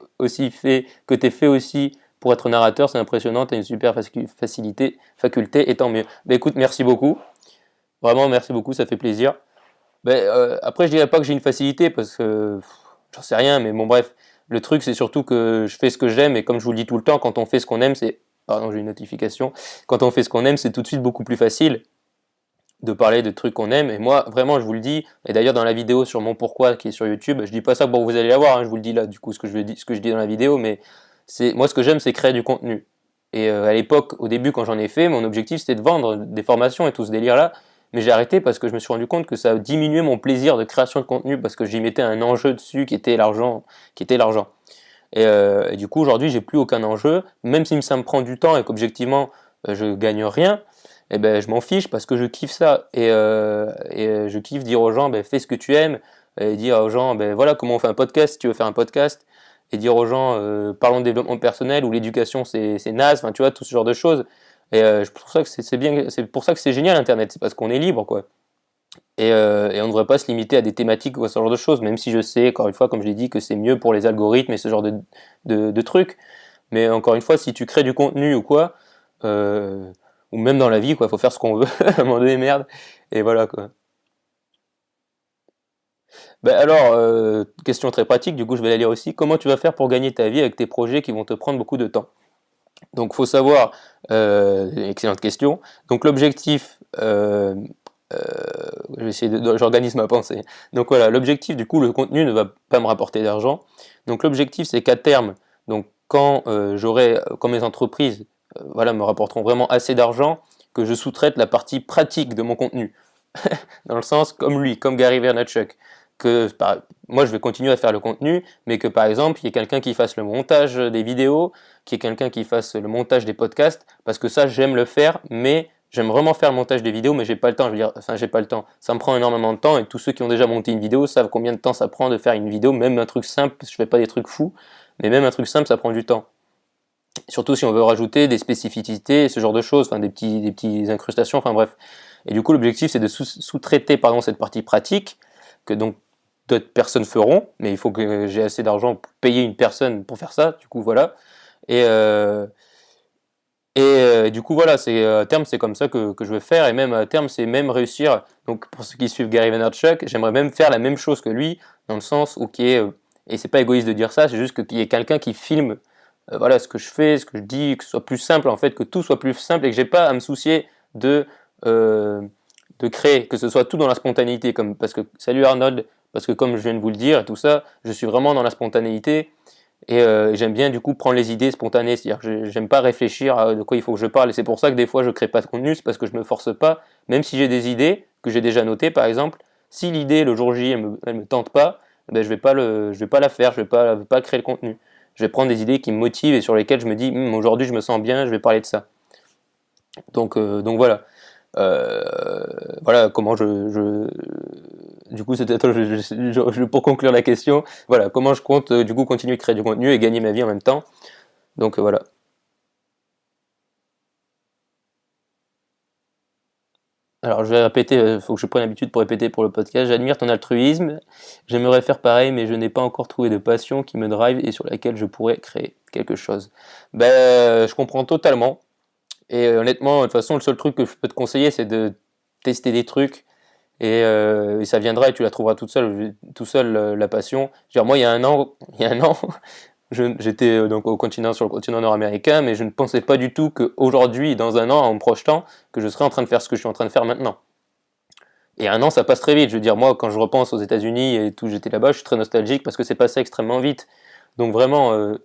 fait aussi pour être narrateur. C'est impressionnant. T'as une super faculté, et tant mieux. Mais écoute, merci beaucoup. Vraiment, merci beaucoup. Ça fait plaisir. Après, je dirais pas que j'ai une facilité parce que j'en sais rien, mais bon, bref. Le truc, c'est surtout que je fais ce que j'aime et comme je vous le dis tout le temps, quand on fait ce qu'on aime, c'est. Pardon, j'ai une notification. Quand on fait ce qu'on aime, c'est tout de suite beaucoup plus facile de parler de trucs qu'on aime. Et moi, vraiment, je vous le dis, et d'ailleurs, dans la vidéo sur mon pourquoi qui est sur YouTube, je dis pas ça pour que vous allez la voir, hein, je vous le dis là, du coup, ce que je dis dans la vidéo, mais moi, ce que j'aime, c'est créer du contenu. Et à l'époque, au début, quand j'en ai fait, mon objectif, c'était de vendre des formations et tout ce délire-là. Mais j'ai arrêté parce que je me suis rendu compte que ça diminuait mon plaisir de création de contenu parce que j'y mettais un enjeu dessus qui était l'argent, et du coup aujourd'hui j'ai plus aucun enjeu, même si ça me prend du temps et qu'objectivement je gagne rien, et ben je m'en fiche parce que je kiffe ça et je kiffe dire aux gens fais ce que tu aimes, et dire aux gens voilà comment on fait un podcast si tu veux faire un podcast, et dire aux gens parlons de développement personnel ou l'éducation c'est naze, enfin tu vois tout ce genre de choses. Et je trouve ça que c'est bien, c'est pour ça que c'est génial Internet, c'est parce qu'on est libre quoi. Et on ne devrait pas se limiter à des thématiques ou à ce genre de choses, même si je sais, encore une fois, comme je l'ai dit, que c'est mieux pour les algorithmes et ce genre de trucs. Mais encore une fois, si tu crées du contenu ou quoi, euh, ou même dans la vie, quoi, faut faire ce qu'on veut, à un moment donné, merde. Et voilà quoi. Alors, question très pratique, du coup je vais la lire aussi. Comment tu vas faire pour gagner ta vie avec tes projets qui vont te prendre beaucoup de temps? Donc faut savoir, excellente question. Donc l'objectif, euh, je vais essayer j'organise ma pensée. Donc voilà, l'objectif du coup, le contenu ne va pas me rapporter d'argent. Donc l'objectif c'est qu'à terme, donc quand mes entreprises, voilà, me rapporteront vraiment assez d'argent, que je sous-traite la partie pratique de mon contenu. Dans le sens comme lui, comme Gary Vaynerchuk, moi je vais continuer à faire le contenu, mais que par exemple il y ait quelqu'un qui fasse le montage des vidéos, qu'il y ait quelqu'un qui fasse le montage des podcasts, parce que ça j'aime le faire, mais j'aime vraiment faire le montage des vidéos, mais j'ai pas le temps, je veux dire, enfin j'ai pas le temps, ça me prend énormément de temps, et tous ceux qui ont déjà monté une vidéo savent combien de temps ça prend de faire une vidéo, même un truc simple, je fais pas des trucs fous, mais même un truc simple ça prend du temps. Surtout si on veut rajouter des spécificités, ce genre de choses, enfin des petites incrustations, enfin bref. Et du coup l'objectif c'est de sous-traiter pardon cette partie pratique, que donc d'autres personnes feront, mais il faut que j'ai assez d'argent pour payer une personne pour faire ça, du coup voilà. Et, euh, Et du coup, voilà, à terme, c'est comme ça que je veux faire. Et même à terme, c'est même réussir. Donc, pour ceux qui suivent Gary Vaynerchuk, j'aimerais même faire la même chose que lui, dans le sens où et c'est pas égoïste de dire ça, c'est juste qu'il y ait quelqu'un qui filme voilà, ce que je fais, ce que je dis, que ce soit plus simple, en fait, que tout soit plus simple et que j'ai pas à me soucier euh, de créer, que ce soit tout dans la spontanéité. Parce que, salut Arnold, parce que comme je viens de vous le dire et tout ça, je suis vraiment dans la spontanéité. Et j'aime bien du coup prendre les idées spontanées, c'est-à-dire que j'aime pas réfléchir à de quoi il faut que je parle, et c'est pour ça que des fois je crée pas de contenu, c'est parce que je me force pas, même si j'ai des idées que j'ai déjà notées par exemple, si l'idée le jour J elle me tente pas, ben je vais pas la faire, je vais pas créer le contenu. Je vais prendre des idées qui me motivent et sur lesquelles je me dis aujourd'hui je me sens bien, je vais parler de ça. Donc voilà. Voilà comment du coup c'était pour conclure la question, voilà comment je compte du coup continuer de créer du contenu et gagner ma vie en même temps. Donc voilà. Alors je vais répéter, il faut que je prenne l'habitude pour répéter pour le podcast. J'admire ton altruisme, j'aimerais faire pareil mais je n'ai pas encore trouvé de passion qui me drive et sur laquelle je pourrais créer quelque chose. Je comprends totalement. Et honnêtement, de toute façon, le seul truc que je peux te conseiller, c'est de tester des trucs et ça viendra et tu la trouveras tout seul la passion. Je veux dire, moi, il y a un an, j'étais donc sur le continent nord-américain, mais je ne pensais pas du tout qu'aujourd'hui, dans un an, en me projetant, que je serais en train de faire ce que je suis en train de faire maintenant. Et un an, ça passe très vite. Je veux dire, moi, quand je repense aux États-Unis et tout, j'étais là-bas, je suis très nostalgique parce que c'est passé extrêmement vite. Donc vraiment,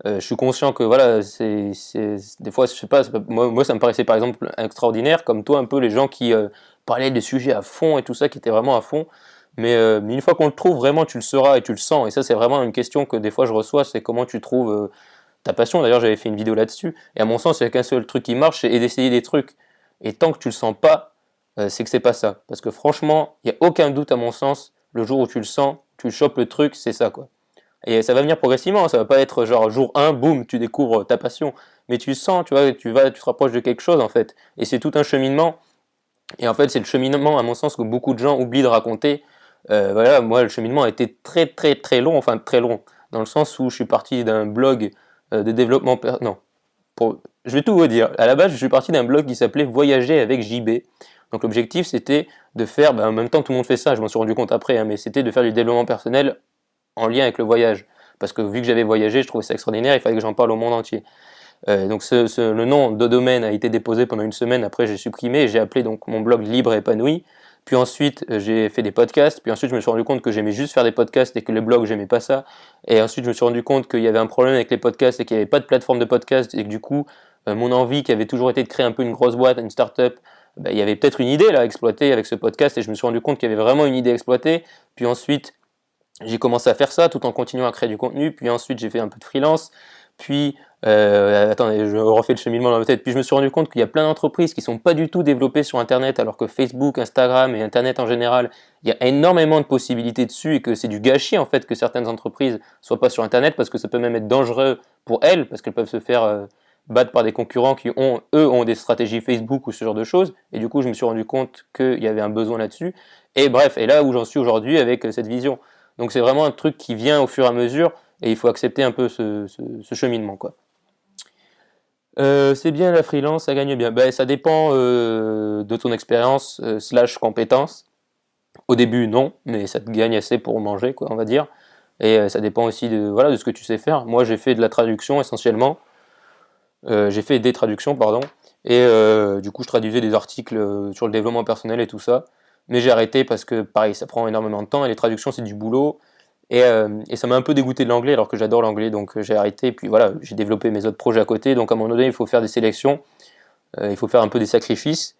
je suis conscient que voilà, des fois, je sais pas, moi ça me paraissait par exemple extraordinaire, comme toi un peu les gens qui parlaient des sujets à fond et tout ça, qui étaient vraiment à fond. Mais une fois qu'on le trouve, vraiment tu le sauras et tu le sens. Et ça c'est vraiment une question que des fois je reçois, c'est comment tu trouves ta passion. D'ailleurs j'avais fait une vidéo là-dessus. Et à mon sens, il n'y a qu'un seul truc qui marche, c'est d'essayer des trucs. Et tant que tu le sens pas, c'est que c'est pas ça. Parce que franchement, il n'y a aucun doute à mon sens, le jour où tu le sens, tu chopes le truc, c'est ça quoi. Et ça va venir progressivement, ça va pas être genre jour 1, boum, tu découvres ta passion. Mais tu sens, tu vois, tu te rapproches de quelque chose en fait. Et c'est tout un cheminement. Et en fait, c'est le cheminement, à mon sens, que beaucoup de gens oublient de raconter. Voilà, moi, le cheminement a été très très très long, enfin très long, dans le sens où je suis parti d'un blog de développement... Non, je vais tout vous dire. À la base, je suis parti d'un blog qui s'appelait Voyager avec JB. Donc l'objectif, c'était de faire, en même temps, tout le monde fait ça, je m'en suis rendu compte après, hein, mais c'était de faire du développement personnel en lien avec le voyage. Parce que vu que j'avais voyagé, je trouvais ça extraordinaire, il fallait que j'en parle au monde entier. Donc le nom de domaine a été déposé pendant une semaine, après j'ai supprimé, j'ai appelé donc mon blog Libre et Épanoui, puis ensuite j'ai fait des podcasts, puis ensuite je me suis rendu compte que j'aimais juste faire des podcasts et que le blog j'aimais pas ça, et ensuite je me suis rendu compte qu'il y avait un problème avec les podcasts et qu'il n'y avait pas de plateforme de podcast, et que du coup mon envie qui avait toujours été de créer un peu une grosse boîte, une start-up, il y avait peut-être une idée là à exploiter avec ce podcast, et je me suis rendu compte qu'il y avait vraiment une idée à exploiter, puis ensuite j'ai commencé à faire ça tout en continuant à créer du contenu, puis ensuite j'ai fait un peu de freelance, puis attendez, je refais le cheminement dans ma tête, puis je me suis rendu compte qu'il y a plein d'entreprises qui sont pas du tout développées sur internet, alors que Facebook, Instagram et internet en général, il y a énormément de possibilités dessus, et que c'est du gâchis en fait que certaines entreprises soient pas sur internet, parce que ça peut même être dangereux pour elles, parce qu'elles peuvent se faire battre par des concurrents qui ont des stratégies Facebook ou ce genre de choses, et du coup je me suis rendu compte qu'il y avait un besoin là-dessus, et bref, et là où j'en suis aujourd'hui avec cette vision. Donc c'est vraiment un truc qui vient au fur et à mesure, et il faut accepter un peu ce cheminement, quoi. C'est bien la freelance, ça gagne bien. Ça dépend de ton expérience slash compétence. Au début, non, mais ça te gagne assez pour manger, quoi, on va dire. Et ça dépend aussi de ce que tu sais faire. Moi, j'ai fait de la traduction essentiellement. J'ai fait des traductions, pardon. Et du coup, je traduisais des articles sur le développement personnel et tout ça. Mais j'ai arrêté parce que, pareil, ça prend énormément de temps et les traductions, c'est du boulot. Et ça m'a un peu dégoûté de l'anglais alors que j'adore l'anglais, donc j'ai arrêté. Et puis voilà, j'ai développé mes autres projets à côté. Donc à un moment donné, il faut faire des sélections, il faut faire un peu des sacrifices.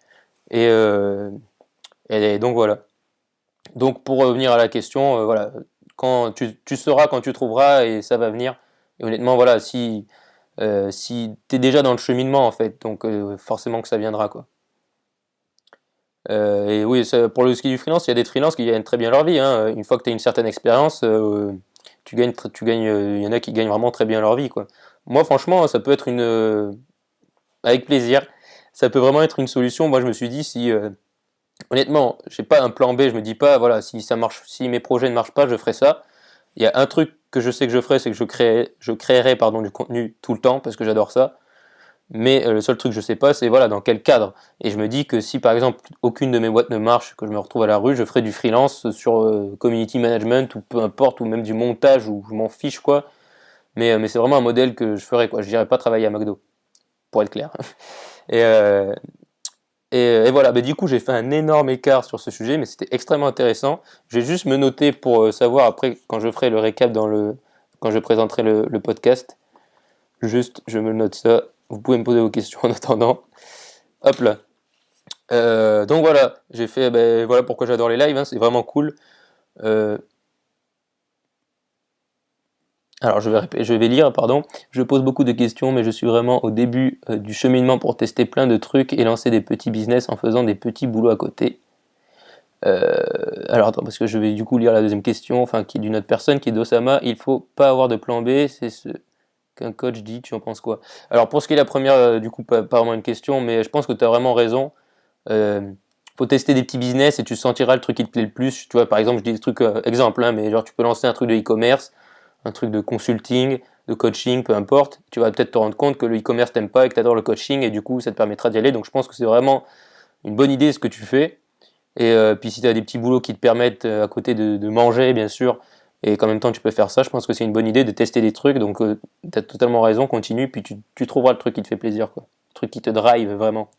Et, et donc voilà. Donc pour revenir à la question, voilà, quand tu sauras quand tu trouveras et ça va venir. Et honnêtement, voilà, si tu es déjà dans le cheminement en fait, donc forcément que ça viendra, quoi. Et oui, pour le ski du freelance, il y a des freelances qui gagnent très bien leur vie, hein. Une fois que tu as une certaine expérience, il y en a qui gagnent vraiment très bien leur vie, quoi. Moi, franchement, ça peut être avec plaisir, ça peut vraiment être une solution. Moi, je me suis dit, si honnêtement, j'ai pas un plan B, je me dis pas, voilà, si ça marche, si mes projets ne marchent pas, je ferai ça. Il y a un truc que je sais que je ferai, c'est que je créerai, pardon, du contenu tout le temps parce que j'adore ça. Mais le seul truc que je sais pas, c'est voilà, dans quel cadre. Et je me dis que si par exemple aucune de mes boîtes ne marche, que je me retrouve à la rue, je ferai du freelance sur community management ou peu importe, ou même du montage, ou je m'en fiche quoi. Mais c'est vraiment un modèle que je ferais quoi. Je n'irais pas travailler à McDo, pour être clair. Et, euh, et voilà, du coup j'ai fait un énorme écart sur ce sujet, mais c'était extrêmement intéressant. Je vais juste me noter pour savoir après quand je ferai le récap quand je présenterai le podcast. Juste, je me note ça. Vous pouvez me poser vos questions en attendant. Hop là. Donc voilà, j'ai fait. Voilà pourquoi j'adore les lives. Hein, c'est vraiment cool. Alors je vais lire, pardon. Je pose beaucoup de questions, mais je suis vraiment au début du cheminement pour tester plein de trucs et lancer des petits business en faisant des petits boulots à côté. Alors attends, parce que je vais du coup lire la deuxième question, enfin qui est d'une autre personne, qui est d'Osama. Il faut pas avoir de plan B, c'est ce qu'un coach dit, tu en penses quoi? Alors pour ce qui est la première, du coup pas vraiment une question, mais je pense que tu as vraiment raison. Faut tester des petits business et tu sentiras le truc qui te plaît le plus. Tu vois, par exemple, je dis des trucs, exemple, hein, mais genre tu peux lancer un truc de e-commerce, un truc de consulting, de coaching, peu importe. Tu vas peut-être te rendre compte que le e-commerce t'aime pas et que tu adores le coaching et du coup ça te permettra d'y aller. Donc je pense que c'est vraiment une bonne idée ce que tu fais. Et puis si tu as des petits boulots qui te permettent à côté de manger bien sûr et qu'en même temps tu peux faire ça, je pense que c'est une bonne idée de tester des trucs. Donc tu as totalement raison, continue, puis tu trouveras le truc qui te fait plaisir, quoi. Le truc qui te drive vraiment.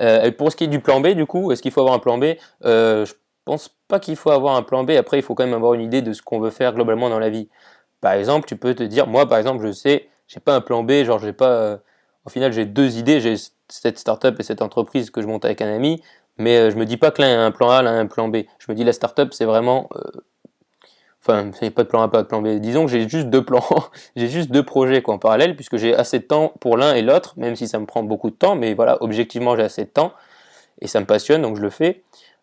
Et pour ce qui est du plan B, du coup, est-ce qu'il faut avoir un plan B? Je pense pas qu'il faut avoir un plan B. Après, il faut quand même avoir une idée de ce qu'on veut faire globalement dans la vie. Par exemple, tu peux te dire, moi par exemple, je sais, j'ai pas un plan B, genre j'ai pas. Au final, j'ai deux idées, j'ai cette startup et cette entreprise que je monte avec un ami, mais je me dis pas que l'un a un plan A, l'un a un plan B. Je me dis la startup, c'est vraiment. Enfin, il n'y a pas de plan A, pas de plan B. Disons que j'ai juste deux plans, j'ai juste deux projets quoi, en parallèle, puisque j'ai assez de temps pour l'un et l'autre, même si ça me prend beaucoup de temps, mais voilà, objectivement, j'ai assez de temps et ça me passionne, donc je le fais.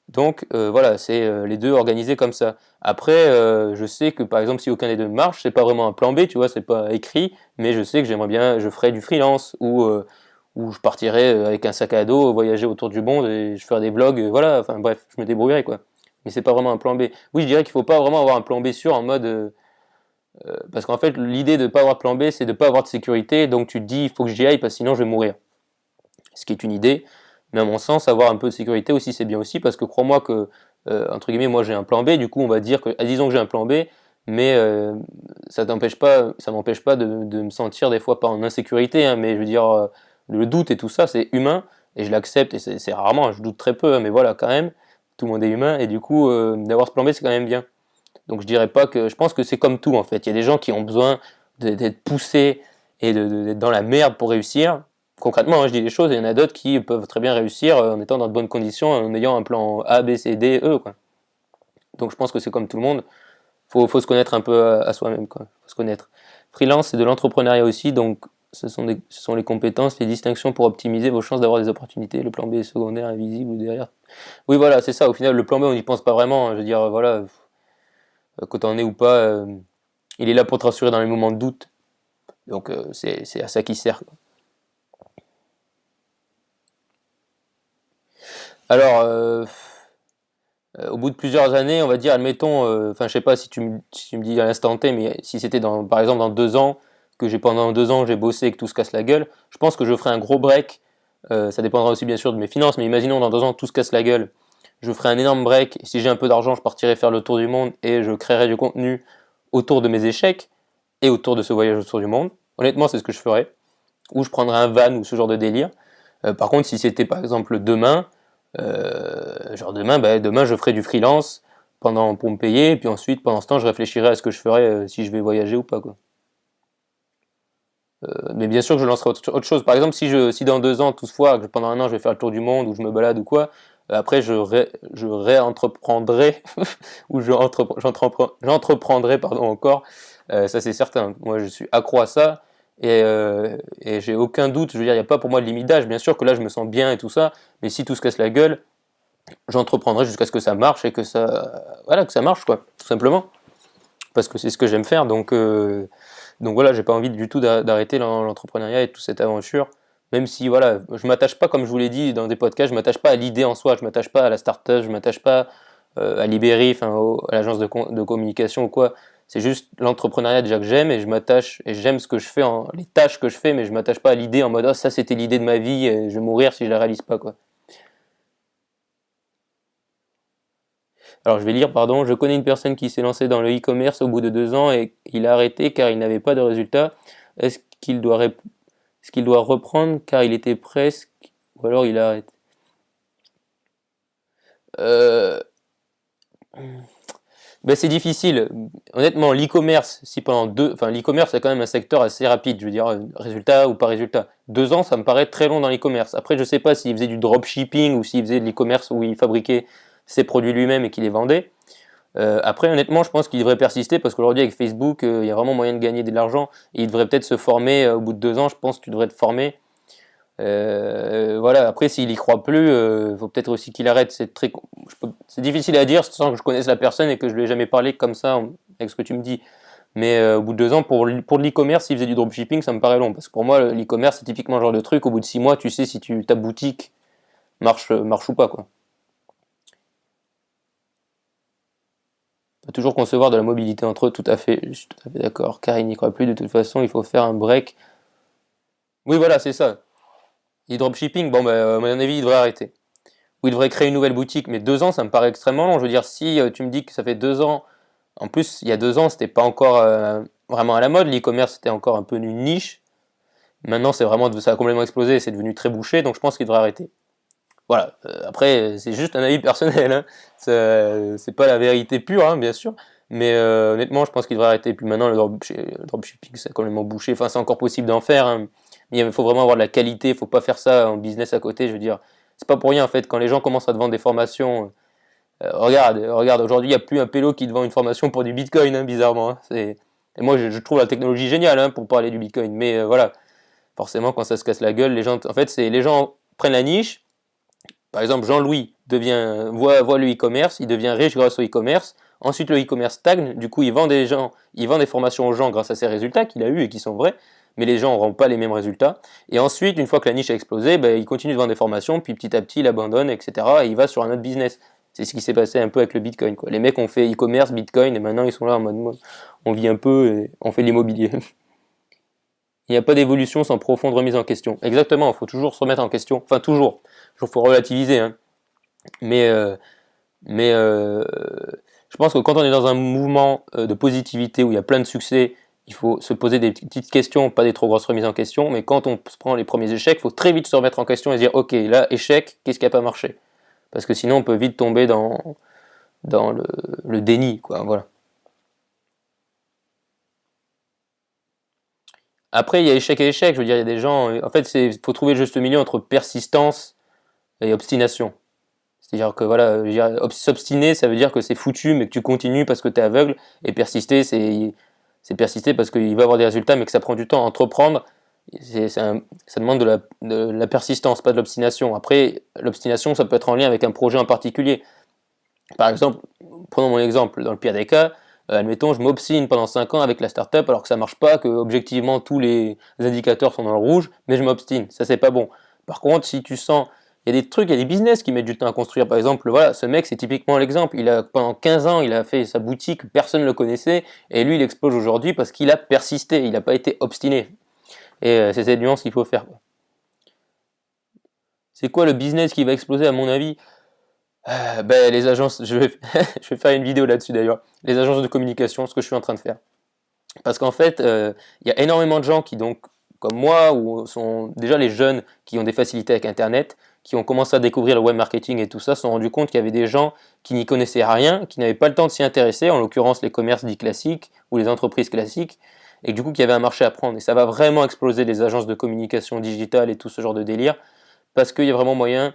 Donc voilà, c'est les deux organisés comme ça. Après, je sais que par exemple, si aucun des deux marche, c'est pas vraiment un plan B, tu vois, c'est pas écrit, mais je sais que j'aimerais bien, je ferais du freelance ou je partirais avec un sac à dos, voyager autour du monde et je ferais des vlogs, voilà, enfin bref, je me débrouillerais quoi. Mais c'est pas vraiment un plan B. Oui, je dirais qu'il faut pas vraiment avoir un plan B sûr en mode parce qu'en fait, l'idée de pas avoir de plan B, c'est de pas avoir de sécurité, donc tu te dis il faut que j'y aille parce que sinon je vais mourir. Ce qui est une idée. Mais à mon sens, avoir un peu de sécurité aussi, c'est bien aussi, parce que crois-moi que, entre guillemets, moi j'ai un plan B, du coup on va dire que, disons que j'ai un plan B, mais ça m'empêche pas de me sentir des fois pas en insécurité, hein, mais je veux dire, le doute et tout ça, c'est humain, et je l'accepte, et c'est rarement, je doute très peu, hein, mais voilà, quand même, tout le monde est humain, et du coup, d'avoir ce plan B, c'est quand même bien. Donc je dirais pas que, je pense que c'est comme tout en fait, il y a des gens qui ont besoin d'être poussés et d'être dans la merde pour réussir. Concrètement, hein, je dis les choses, et il y en a d'autres qui peuvent très bien réussir en étant dans de bonnes conditions, en ayant un plan A, B, C, D, E, quoi. Donc je pense que c'est comme tout le monde, faut se connaître un peu à soi-même, quoi. Faut se connaître. Freelance, c'est de l'entrepreneuriat aussi, donc ce sont les compétences, les distinctions pour optimiser vos chances d'avoir des opportunités. Le plan B est secondaire, invisible ou derrière. Oui, voilà, c'est ça. Au final, le plan B, on n'y pense pas vraiment, hein. Je veux dire, voilà, que t'en es ou pas, il est là pour te rassurer dans les moments de doute. Donc c'est à ça qu'il sert, quoi. Alors, au bout de plusieurs années, on va dire, admettons, enfin, je sais pas si tu me dis à l'instant T, mais si c'était par exemple dans 2 ans, que pendant 2 ans j'ai bossé et que tout se casse la gueule, je pense que je ferai un gros break. Ça dépendra aussi bien sûr de mes finances, mais imaginons dans 2 ans tout se casse la gueule, je ferai un énorme break. Et si j'ai un peu d'argent, je partirai faire le tour du monde et je créerai du contenu autour de mes échecs et autour de ce voyage autour du monde. Honnêtement, c'est ce que je ferais. Ou je prendrais un van ou ce genre de délire. Par contre, si c'était par exemple demain, genre demain je ferai du freelance pour me payer, et puis ensuite pendant ce temps je réfléchirai à ce que je ferai si je vais voyager ou pas, quoi. Mais bien sûr que je lancerai autre chose. Par exemple, si dans 2 ans, toutefois, que pendant un an je vais faire le tour du monde ou je me balade ou quoi, après je réentreprendrai ou j'entreprendrai pardon encore. Ça c'est certain. Moi je suis accro à ça et j'ai aucun doute. Je veux dire, il n'y a pas pour moi de limite d'âge. Bien sûr que là je me sens bien et tout ça, mais si tout se casse la gueule, j'entreprendrai jusqu'à ce que ça marche et que ça marche quoi, tout simplement. Parce que c'est ce que j'aime faire, donc voilà, j'ai pas envie du tout d'arrêter l'entrepreneuriat et toute cette aventure, même si voilà, je m'attache pas, comme je vous l'ai dit dans des podcasts, je m'attache pas à l'idée en soi, je m'attache pas à la start-up, je m'attache pas à Libéry, enfin à l'agence de communication ou quoi. C'est juste l'entrepreneuriat déjà que j'aime et je m'attache et j'aime ce que je fais, les tâches que je fais, mais je m'attache pas à l'idée en mode oh, ça c'était l'idée de ma vie et je vais mourir si je la réalise pas quoi. Alors je vais lire, pardon, je connais une personne qui s'est lancée dans le e-commerce au bout de 2 ans et il a arrêté car il n'avait pas de résultat. Est-ce qu'il doit, est-ce qu'il doit reprendre car il était presque ou alors il arrête? Euh, Ben, c'est difficile. Honnêtement, l'e-commerce, si pendant enfin, l'e-commerce, c'est quand même un secteur assez rapide. Je veux dire, résultat ou pas résultat. 2 ans, ça me paraît très long dans l'e-commerce. Après, je sais pas s'il faisait du dropshipping ou s'il faisait de l'e-commerce où il fabriquait ses produits lui-même et qu'il les vendait. Après, honnêtement, je pense qu'il devrait persister parce qu'aujourd'hui, avec Facebook, il y a vraiment moyen de gagner de l'argent. Et il devrait peut-être se former au bout de 2 ans. Je pense que tu devrais te former. Voilà, après s'il y croit plus, faut peut-être aussi qu'il arrête. C'est difficile à dire sans que je connaisse la personne et que je lui ai jamais parlé comme ça avec ce que tu me dis. Mais au bout de 2 ans, pour de l'e-commerce, s'il faisait du dropshipping, ça me paraît long. Parce que pour moi, l'e-commerce, c'est typiquement le genre de truc, au bout de 6 mois, tu sais si ta boutique marche ou pas, quoi. On peut toujours concevoir de la mobilité entre eux, tout à fait, je suis tout à fait d'accord. Car il n'y croit plus, de toute façon, il faut faire un break. Oui, voilà, c'est ça. Et dropshipping, bon, bah, à mon avis, il devrait arrêter. Ou il devrait créer une nouvelle boutique, mais 2 ans, ça me paraît extrêmement long. Je veux dire, si tu me dis que ça fait 2 ans, en plus, il y a 2 ans, c'était pas encore vraiment à la mode, l'e-commerce c'était encore un peu une niche. Maintenant, ça a complètement explosé, c'est devenu très bouché, donc je pense qu'il devrait arrêter. Voilà. Après, c'est juste un avis personnel, hein. C'est pas la vérité pure, hein, bien sûr. Mais honnêtement, je pense qu'il devrait arrêter. Puis maintenant, le dropshipping, c'est complètement bouché. Enfin, c'est encore possible d'en faire, hein. Mais il faut vraiment avoir de la qualité. Il faut pas faire ça en business à côté. Je veux dire, c'est pas pour rien en fait. Quand les gens commencent à te vendre des formations, regarde. Aujourd'hui, il n'y a plus un pélo qui te vend une formation pour du Bitcoin, hein, bizarrement, hein. Et moi, je trouve la technologie géniale, hein, pour parler du Bitcoin. Mais voilà, forcément, quand ça se casse la gueule, les gens prennent la niche. Par exemple, Jean-Louis voit le e-commerce, il devient riche grâce au e-commerce. Ensuite, le e-commerce stagne. Du coup, il vend des formations aux gens grâce à ses résultats qu'il a eu et qui sont vrais. Mais les gens n'auront pas les mêmes résultats. Et ensuite, une fois que la niche a explosé, ben, il continue de vendre des formations, puis petit à petit, il abandonne, etc. Et il va sur un autre business. C'est ce qui s'est passé un peu avec le Bitcoin, quoi. Les mecs ont fait e-commerce, Bitcoin, et maintenant ils sont là en mode on vit un peu et on fait de l'immobilier. Il n'y a pas d'évolution sans profonde remise en question. Exactement, il faut toujours se remettre en question. Enfin, toujours. Il faut relativiser, hein. Mais, euh, mais je pense que quand on est dans un mouvement de positivité où il y a plein de succès, il faut se poser des petites questions, pas des trop grosses remises en question. Mais quand on se prend les premiers échecs, il faut très vite se remettre en question et se dire ok, là, échec, qu'est-ce qui n'a pas marché? Parce que sinon, on peut vite tomber dans le déni, quoi. Voilà. Après, il y a échec et échec. Je veux dire, il y a des gens. En fait, il faut trouver le juste milieu entre persistance et obstination. C'est-à-dire que voilà, s'obstiner, ça veut dire que c'est foutu, mais que tu continues parce que tu es aveugle. Et persister, c'est persister parce qu'il va avoir des résultats, mais que ça prend du temps. Entreprendre, ça demande de la persistance, pas de l'obstination. Après, l'obstination, ça peut être en lien avec un projet en particulier. Par exemple, prenons mon exemple, dans le pire des cas, admettons, je m'obstine pendant 5 ans avec la startup alors que ça marche pas, que objectivement tous les indicateurs sont dans le rouge, mais je m'obstine. Ça, c'est pas bon. Par contre, si tu sens il y a des trucs, il y a des business qui mettent du temps à construire. Par exemple, voilà, ce mec, c'est typiquement l'exemple. Pendant 15 ans, il a fait sa boutique, personne ne le connaissait, et lui, il explose aujourd'hui parce qu'il a persisté, il n'a pas été obstiné. Et c'est cette nuance qu'il faut faire, quoi. C'est quoi le business qui va exploser à mon avis? Ben, les agences, je vais faire une vidéo là-dessus d'ailleurs. Les agences de communication, ce que je suis en train de faire. Parce qu'en fait, il y a énormément de gens qui, donc, comme moi, ou sont déjà les jeunes qui ont des facilités avec Internet, qui ont commencé à découvrir le web marketing et tout ça, se sont rendus compte qu'il y avait des gens qui n'y connaissaient rien, qui n'avaient pas le temps de s'y intéresser, en l'occurrence les commerces dits classiques ou les entreprises classiques, et du coup qu'il y avait un marché à prendre. Et ça va vraiment exploser les agences de communication digitale et tout ce genre de délire, parce qu'il y a vraiment moyen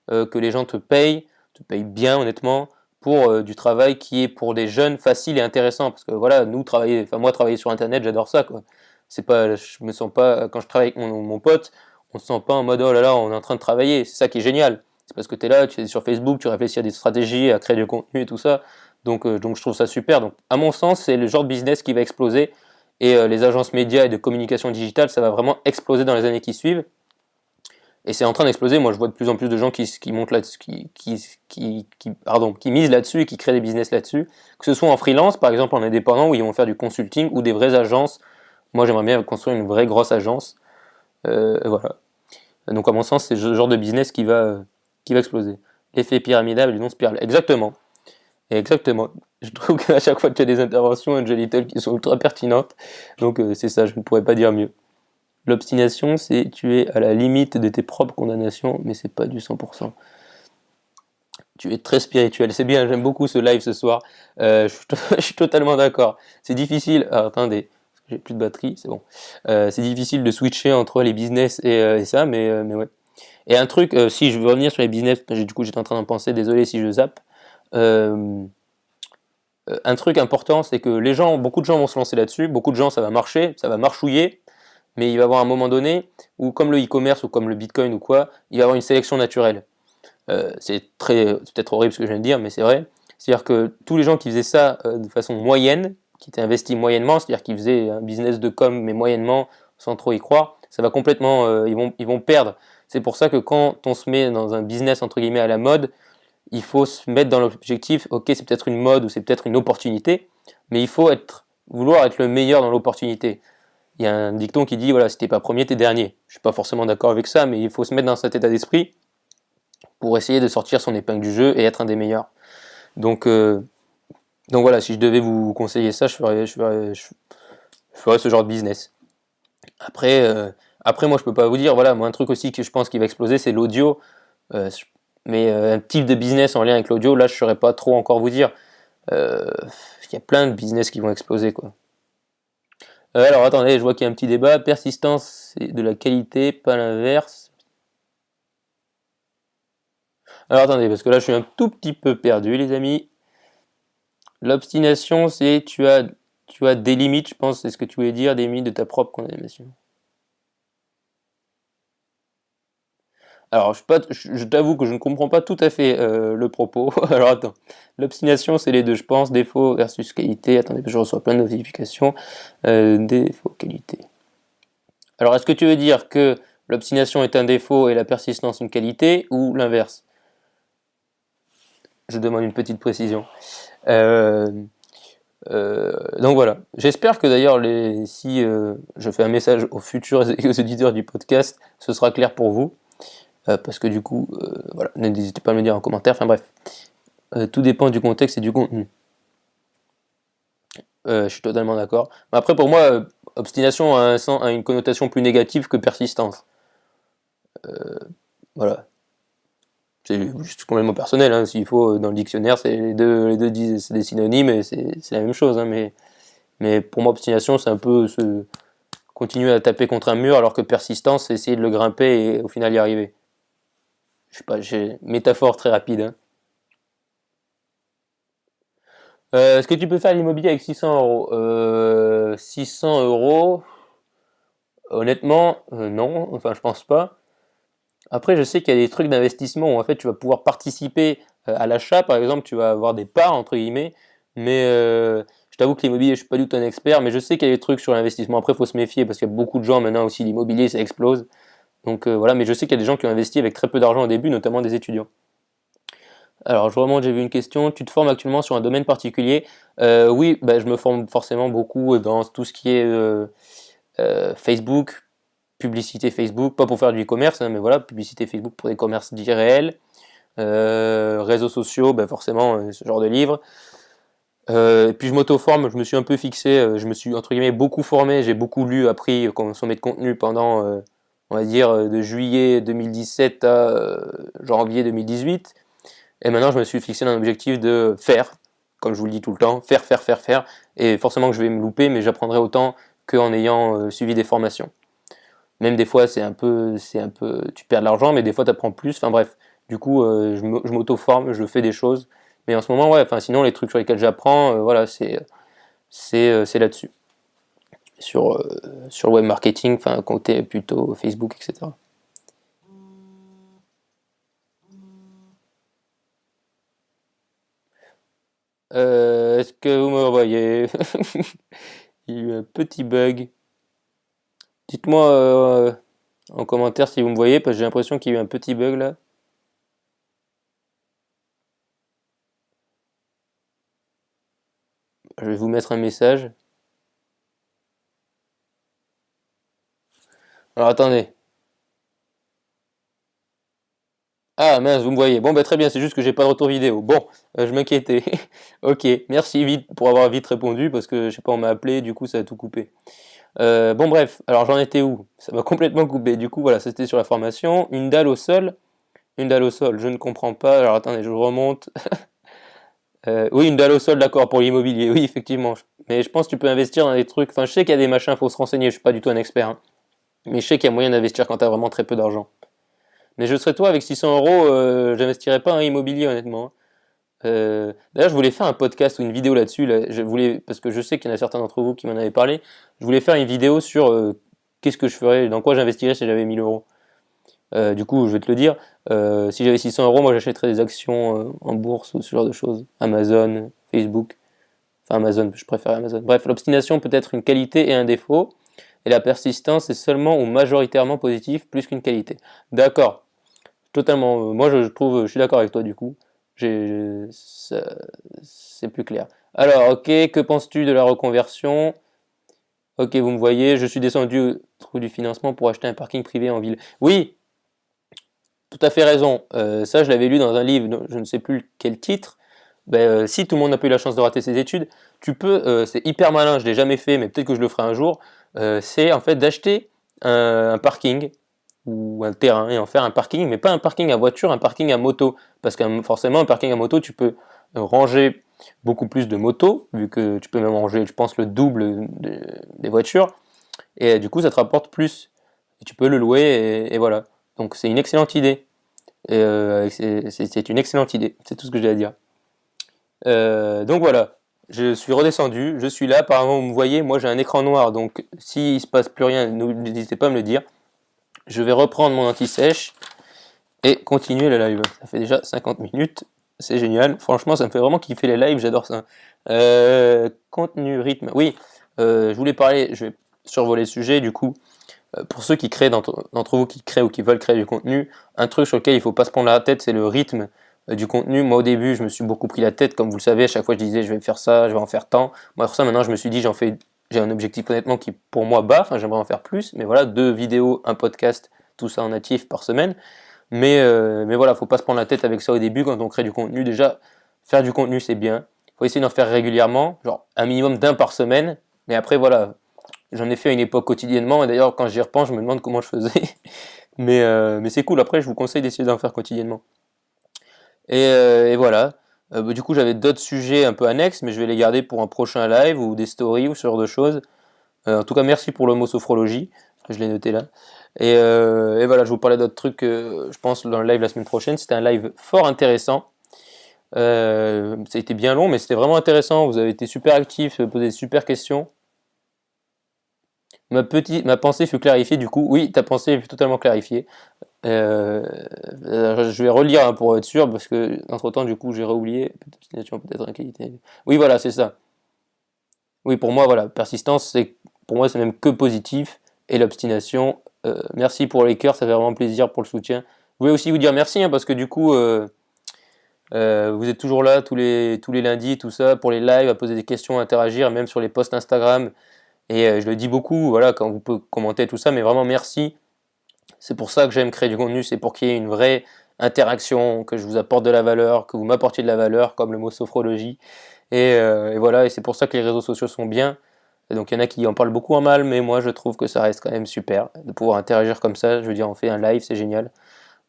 que les gens te payent bien honnêtement, pour du travail qui est pour des jeunes facile et intéressant. Parce que voilà, moi travailler sur internet, j'adore ça, quoi. C'est pas, je me sens pas, quand je travaille avec mon pote, on se sent pas en mode oh là là, on est en train de travailler. C'est ça qui est génial. C'est parce que tu es là, tu es sur Facebook, tu réfléchis à des stratégies, à créer du contenu et tout ça. Donc je trouve ça super. Donc à mon sens, c'est le genre de business qui va exploser. Et les agences médias et de communication digitale, ça va vraiment exploser dans les années qui suivent. Et c'est en train d'exploser. Moi, je vois de plus en plus de gens qui montent là-dessus, qui misent là-dessus et qui créent des business là-dessus. Que ce soit en freelance, par exemple en indépendant, où ils vont faire du consulting, ou des vraies agences. Moi, j'aimerais bien construire une vraie grosse agence. Voilà. Donc, à mon sens, c'est ce genre de business qui va exploser. L'effet pyramidal et non spiral. Exactement. Exactement. Je trouve qu'à chaque fois que tu as des interventions, Angel Little, qui sont ultra pertinentes. Donc, c'est ça, je ne pourrais pas dire mieux. L'obstination, c'est tu es à la limite de tes propres condamnations, mais c'est pas du 100%. Tu es très spirituel. C'est bien, j'aime beaucoup ce live ce soir. Je suis totalement d'accord. C'est difficile. Ah, attendez, j'ai plus de batterie, c'est bon. C'est difficile de switcher entre les business et ça, mais ouais. Et un truc, si je veux revenir sur les business, du coup j'étais en train d'en penser, désolé si je zappe. Un truc important, c'est que beaucoup de gens vont se lancer là-dessus, beaucoup de gens ça va marcher, ça va marchouiller, mais il va y avoir un moment donné où, comme le e-commerce ou comme le bitcoin ou quoi, il va y avoir une sélection naturelle. C'est peut-être horrible ce que je viens de dire, mais c'est vrai. C'est-à-dire que tous les gens qui faisaient ça de façon moyenne, qui étaient investis moyennement, c'est-à-dire qu'ils faisaient un business de com mais moyennement, sans trop y croire, ça va complètement, ils vont perdre. C'est pour ça que quand on se met dans un business entre guillemets à la mode, il faut se mettre dans l'objectif, ok, c'est peut-être une mode ou c'est peut-être une opportunité, mais il faut vouloir être le meilleur dans l'opportunité. Il y a un dicton qui dit, voilà, si t'es pas premier, t'es dernier. Je suis pas forcément d'accord avec ça, mais il faut se mettre dans cet état d'esprit pour essayer de sortir son épingle du jeu et être un des meilleurs. Donc voilà, si je devais vous conseiller ça, je ferais ce genre de business. Après, moi, je peux pas vous dire, voilà, moi, un truc aussi que je pense qui va exploser, c'est l'audio. Mais un type de business en lien avec l'audio, là, je saurais pas trop encore vous dire. Il y a plein de business qui vont exploser, quoi. Alors, attendez, je vois qu'il y a un petit débat. Persistance, c'est de la qualité, pas l'inverse. Alors, attendez, parce que là, je suis un tout petit peu perdu, les amis. L'obstination, c'est tu as des limites, je pense, c'est ce que tu voulais dire, des limites de ta propre condamnation. Alors, je t'avoue que je ne comprends pas tout à fait le propos. Alors, attends. L'obstination, c'est les deux, je pense. Défaut versus qualité. Attendez, je reçois plein de notifications. Défaut, qualité. Alors, est-ce que tu veux dire que l'obstination est un défaut et la persistance une qualité, ou l'inverse? Je demande une petite précision. Donc voilà. J'espère que d'ailleurs, si je fais un message aux futurs auditeurs du podcast, ce sera clair pour vous. Parce que du coup, voilà, n'hésitez pas à me le dire en commentaire. Enfin bref, tout dépend du contexte et du contenu. Je suis totalement d'accord. Mais après, pour moi, obstination a une connotation plus négative que persistance. Voilà. C'est juste complètement personnel. Hein. S'il faut, dans le dictionnaire, les deux c'est des synonymes et c'est la même chose. Hein. Mais pour moi, obstination, c'est un peu continuer à taper contre un mur, alors que persistance, c'est essayer de le grimper et au final y arriver. Je sais pas, j'ai métaphore très rapide. Hein. Est-ce que tu peux faire l'immobilier avec 600 euros 600 euros, honnêtement, non, enfin je pense pas. Après, je sais qu'il y a des trucs d'investissement où en fait tu vas pouvoir participer à l'achat, par exemple, tu vas avoir des parts entre guillemets, mais je t'avoue que l'immobilier, je suis pas du tout un expert, mais je sais qu'il y a des trucs sur l'investissement. Après, il faut se méfier parce qu'il y a beaucoup de gens maintenant aussi, l'immobilier ça explose. Donc voilà, mais je sais qu'il y a des gens qui ont investi avec très peu d'argent au début, notamment des étudiants. Alors, je remonte, j'ai vu une question. Tu te formes actuellement sur un domaine particulier? Oui, bah, je me forme forcément beaucoup dans tout ce qui est Facebook, publicité Facebook, pas pour faire du e-commerce, hein, mais voilà, publicité Facebook pour des commerces dits réels. Réseaux sociaux, bah, forcément, ce genre de livres. Et puis je m'auto-forme, je me suis un peu fixé, je me suis entre guillemets beaucoup formé, j'ai beaucoup lu, appris, consommé de contenu pendant, on va dire, de juillet 2017 à janvier 2018. Et maintenant, je me suis fixé un objectif de faire, comme je vous le dis tout le temps, faire. Et forcément que je vais me louper, mais j'apprendrai autant qu'en ayant suivi des formations. Même des fois, tu perds de l'argent, mais des fois, tu apprends plus. Enfin bref, du coup, je m'auto-forme, je fais des choses. Mais en ce moment, ouais, enfin sinon, les trucs sur lesquels j'apprends, voilà, c'est là-dessus. Sur le web marketing, enfin, côté plutôt Facebook, etc. Est-ce que vous me voyez? Il y a eu un petit bug. Dites-moi en commentaire si vous me voyez, parce que j'ai l'impression qu'il y a eu un petit bug là. Je vais vous mettre un message. Alors attendez. Ah mince, vous me voyez. Bon, bah très bien, c'est juste que j'ai pas de retour vidéo. Bon, je m'inquiétais. Ok, merci vite pour avoir vite répondu, parce que je sais pas, on m'a appelé, du coup ça a tout coupé. Bon bref, alors j'en étais où? Ça m'a complètement coupé. Du coup voilà, c'était sur la formation. Une dalle au sol. Une dalle au sol, je ne comprends pas. Alors attendez, je remonte. Oui, une dalle au sol, d'accord, pour l'immobilier. Oui, effectivement. Mais je pense que tu peux investir dans des trucs. Enfin, je sais qu'il y a des machins, faut se renseigner. Je suis pas du tout un expert, hein. Mais je sais qu'il y a moyen d'investir quand tu as vraiment très peu d'argent. Mais je serais toi, avec 600 euros, j'investirais pas en immobilier, honnêtement. D'ailleurs, je voulais faire un podcast ou une vidéo là-dessus. Là. Je voulais, parce que je sais qu'il y en a certains d'entre vous qui m'en avaient parlé. Je voulais faire une vidéo sur qu'est-ce que je ferais, dans quoi j'investirais si j'avais 1000 euros. Du coup, je vais te le dire. Si j'avais 600 euros, moi j'achèterais des actions en bourse ou ce genre de choses. Amazon, Facebook. Enfin, Amazon, je préfère Amazon. Bref, l'obstination peut être une qualité et un défaut. Et la persistance est seulement ou majoritairement positive plus qu'une qualité. D'accord. Totalement. Moi, je trouve, je suis d'accord avec toi du coup. C'est plus clair. Alors, ok, que penses-tu de la reconversion? Ok, vous me voyez, je suis descendu au trou du financement pour acheter un parking privé en ville. Oui, tout à fait raison. Ça, je l'avais lu dans un livre, je ne sais plus quel titre. Ben, si tout le monde n'a pas eu la chance de rater ses études, tu peux, c'est hyper malin, je l'ai jamais fait, mais peut-être que je le ferai un jour. C'est en fait d'acheter un parking ou un terrain et en faire un parking, mais pas un parking à voiture, un parking à moto. Parce que forcément, un parking à moto, tu peux ranger beaucoup plus de motos, vu que tu peux même ranger, je pense, le double des voitures. Et du coup, ça te rapporte plus. Et tu peux le louer et voilà. Donc c'est une excellente idée. C'est une excellente idée. C'est tout ce que j'ai à dire. Donc voilà. Je suis redescendu. Je suis là. Apparemment, vous me voyez. Moi, j'ai un écran noir. Donc s'il se passe plus rien, n'hésitez pas à me le dire. Je vais reprendre mon anti-sèche et continuer le live. Ça fait déjà 50 minutes. C'est génial. Franchement, ça me fait vraiment kiffer les lives. J'adore ça. Contenu, rythme. Oui, je voulais parler. Je vais survoler le sujet. Du coup, pour ceux qui créent, d'entre vous qui créent ou qui veulent créer du contenu, un truc sur lequel il ne faut pas se prendre la tête, c'est le rythme du contenu. Moi, au début, je me suis beaucoup pris la tête. Comme vous le savez, à chaque fois, je disais, je vais faire ça, je vais en faire tant. Moi, pour ça, maintenant, je me suis dit, j'ai un objectif honnêtement qui, pour moi, bas. Enfin, j'aimerais en faire plus. Mais voilà, 2 vidéos, un podcast, tout ça en natif par semaine. Mais voilà, faut pas se prendre la tête avec ça au début quand on crée du contenu. Déjà, faire du contenu, c'est bien. Faut essayer d'en faire régulièrement, genre un minimum d'un par semaine. Mais après, voilà, j'en ai fait à une époque quotidiennement. Et d'ailleurs, quand j'y repense, je me demande comment je faisais. Mais c'est cool. Après, je vous conseille d'essayer d'en faire quotidiennement. Et voilà. Du coup, j'avais d'autres sujets un peu annexes, mais je vais les garder pour un prochain live ou des stories ou ce genre de choses. En tout cas, merci pour l'homosophrologie. Je l'ai noté là. Et voilà, je vous parlais d'autres trucs, je pense, dans le live la semaine prochaine. C'était un live fort intéressant. Ça a été bien long, mais c'était vraiment intéressant. Vous avez été super actifs, posé des super questions. Ma pensée fut clarifiée, du coup. Oui, ta pensée fut totalement clarifiée. Je vais relire hein, pour être sûr, parce que entre temps, du coup, j'ai oublié. Peut-être inqualité. Oui, voilà, c'est ça. Oui, pour moi, voilà, persistance, pour moi, c'est même que positif. Et l'obstination, merci pour les cœurs, ça fait vraiment plaisir pour le soutien. Vous pouvez aussi vous dire merci, hein, parce que du coup, vous êtes toujours là tous les lundis, tout ça, pour les lives, à poser des questions, à interagir, même sur les posts Instagram. Et je le dis beaucoup, voilà, quand vous pouvez commenter tout ça, mais vraiment merci. C'est pour ça que j'aime créer du contenu, c'est pour qu'il y ait une vraie interaction, que je vous apporte de la valeur, que vous m'apportiez de la valeur, comme le mot sophrologie. Et voilà, et c'est pour ça que les réseaux sociaux sont bien. Et donc il y en a qui en parlent beaucoup en mal, mais moi je trouve que ça reste quand même super de pouvoir interagir comme ça. Je veux dire, on fait un live, c'est génial.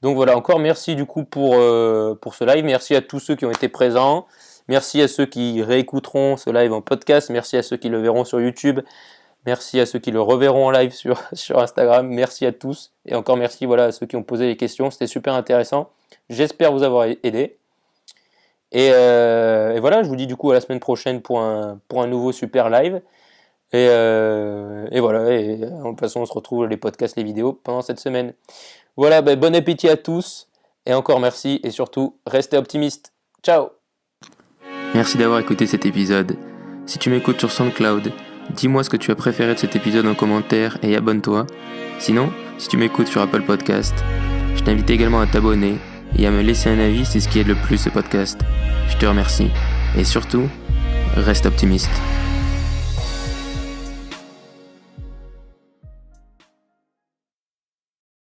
Donc voilà, encore merci du coup pour ce live. Merci à tous ceux qui ont été présents. Merci à ceux qui réécouteront ce live en podcast. Merci à ceux qui le verront sur YouTube. Merci à ceux qui le reverront en live sur Instagram. Merci à tous. Et encore merci voilà, à ceux qui ont posé les questions. C'était super intéressant. J'espère vous avoir aidé. Et voilà, je vous dis du coup à la semaine prochaine pour un nouveau super live. Et voilà, et de toute façon on se retrouve les podcasts, les vidéos pendant cette semaine. Voilà, bon appétit à tous, et encore merci, et surtout, restez optimistes. Ciao. Merci d'avoir écouté cet épisode. Si tu m'écoutes sur SoundCloud, dis-moi ce que tu as préféré de cet épisode en commentaire et abonne-toi. Sinon, si tu m'écoutes sur Apple Podcast, je t'invite également à t'abonner et à me laisser un avis, c'est ce qui aide le plus ce podcast. Je te remercie. Et surtout, reste optimiste.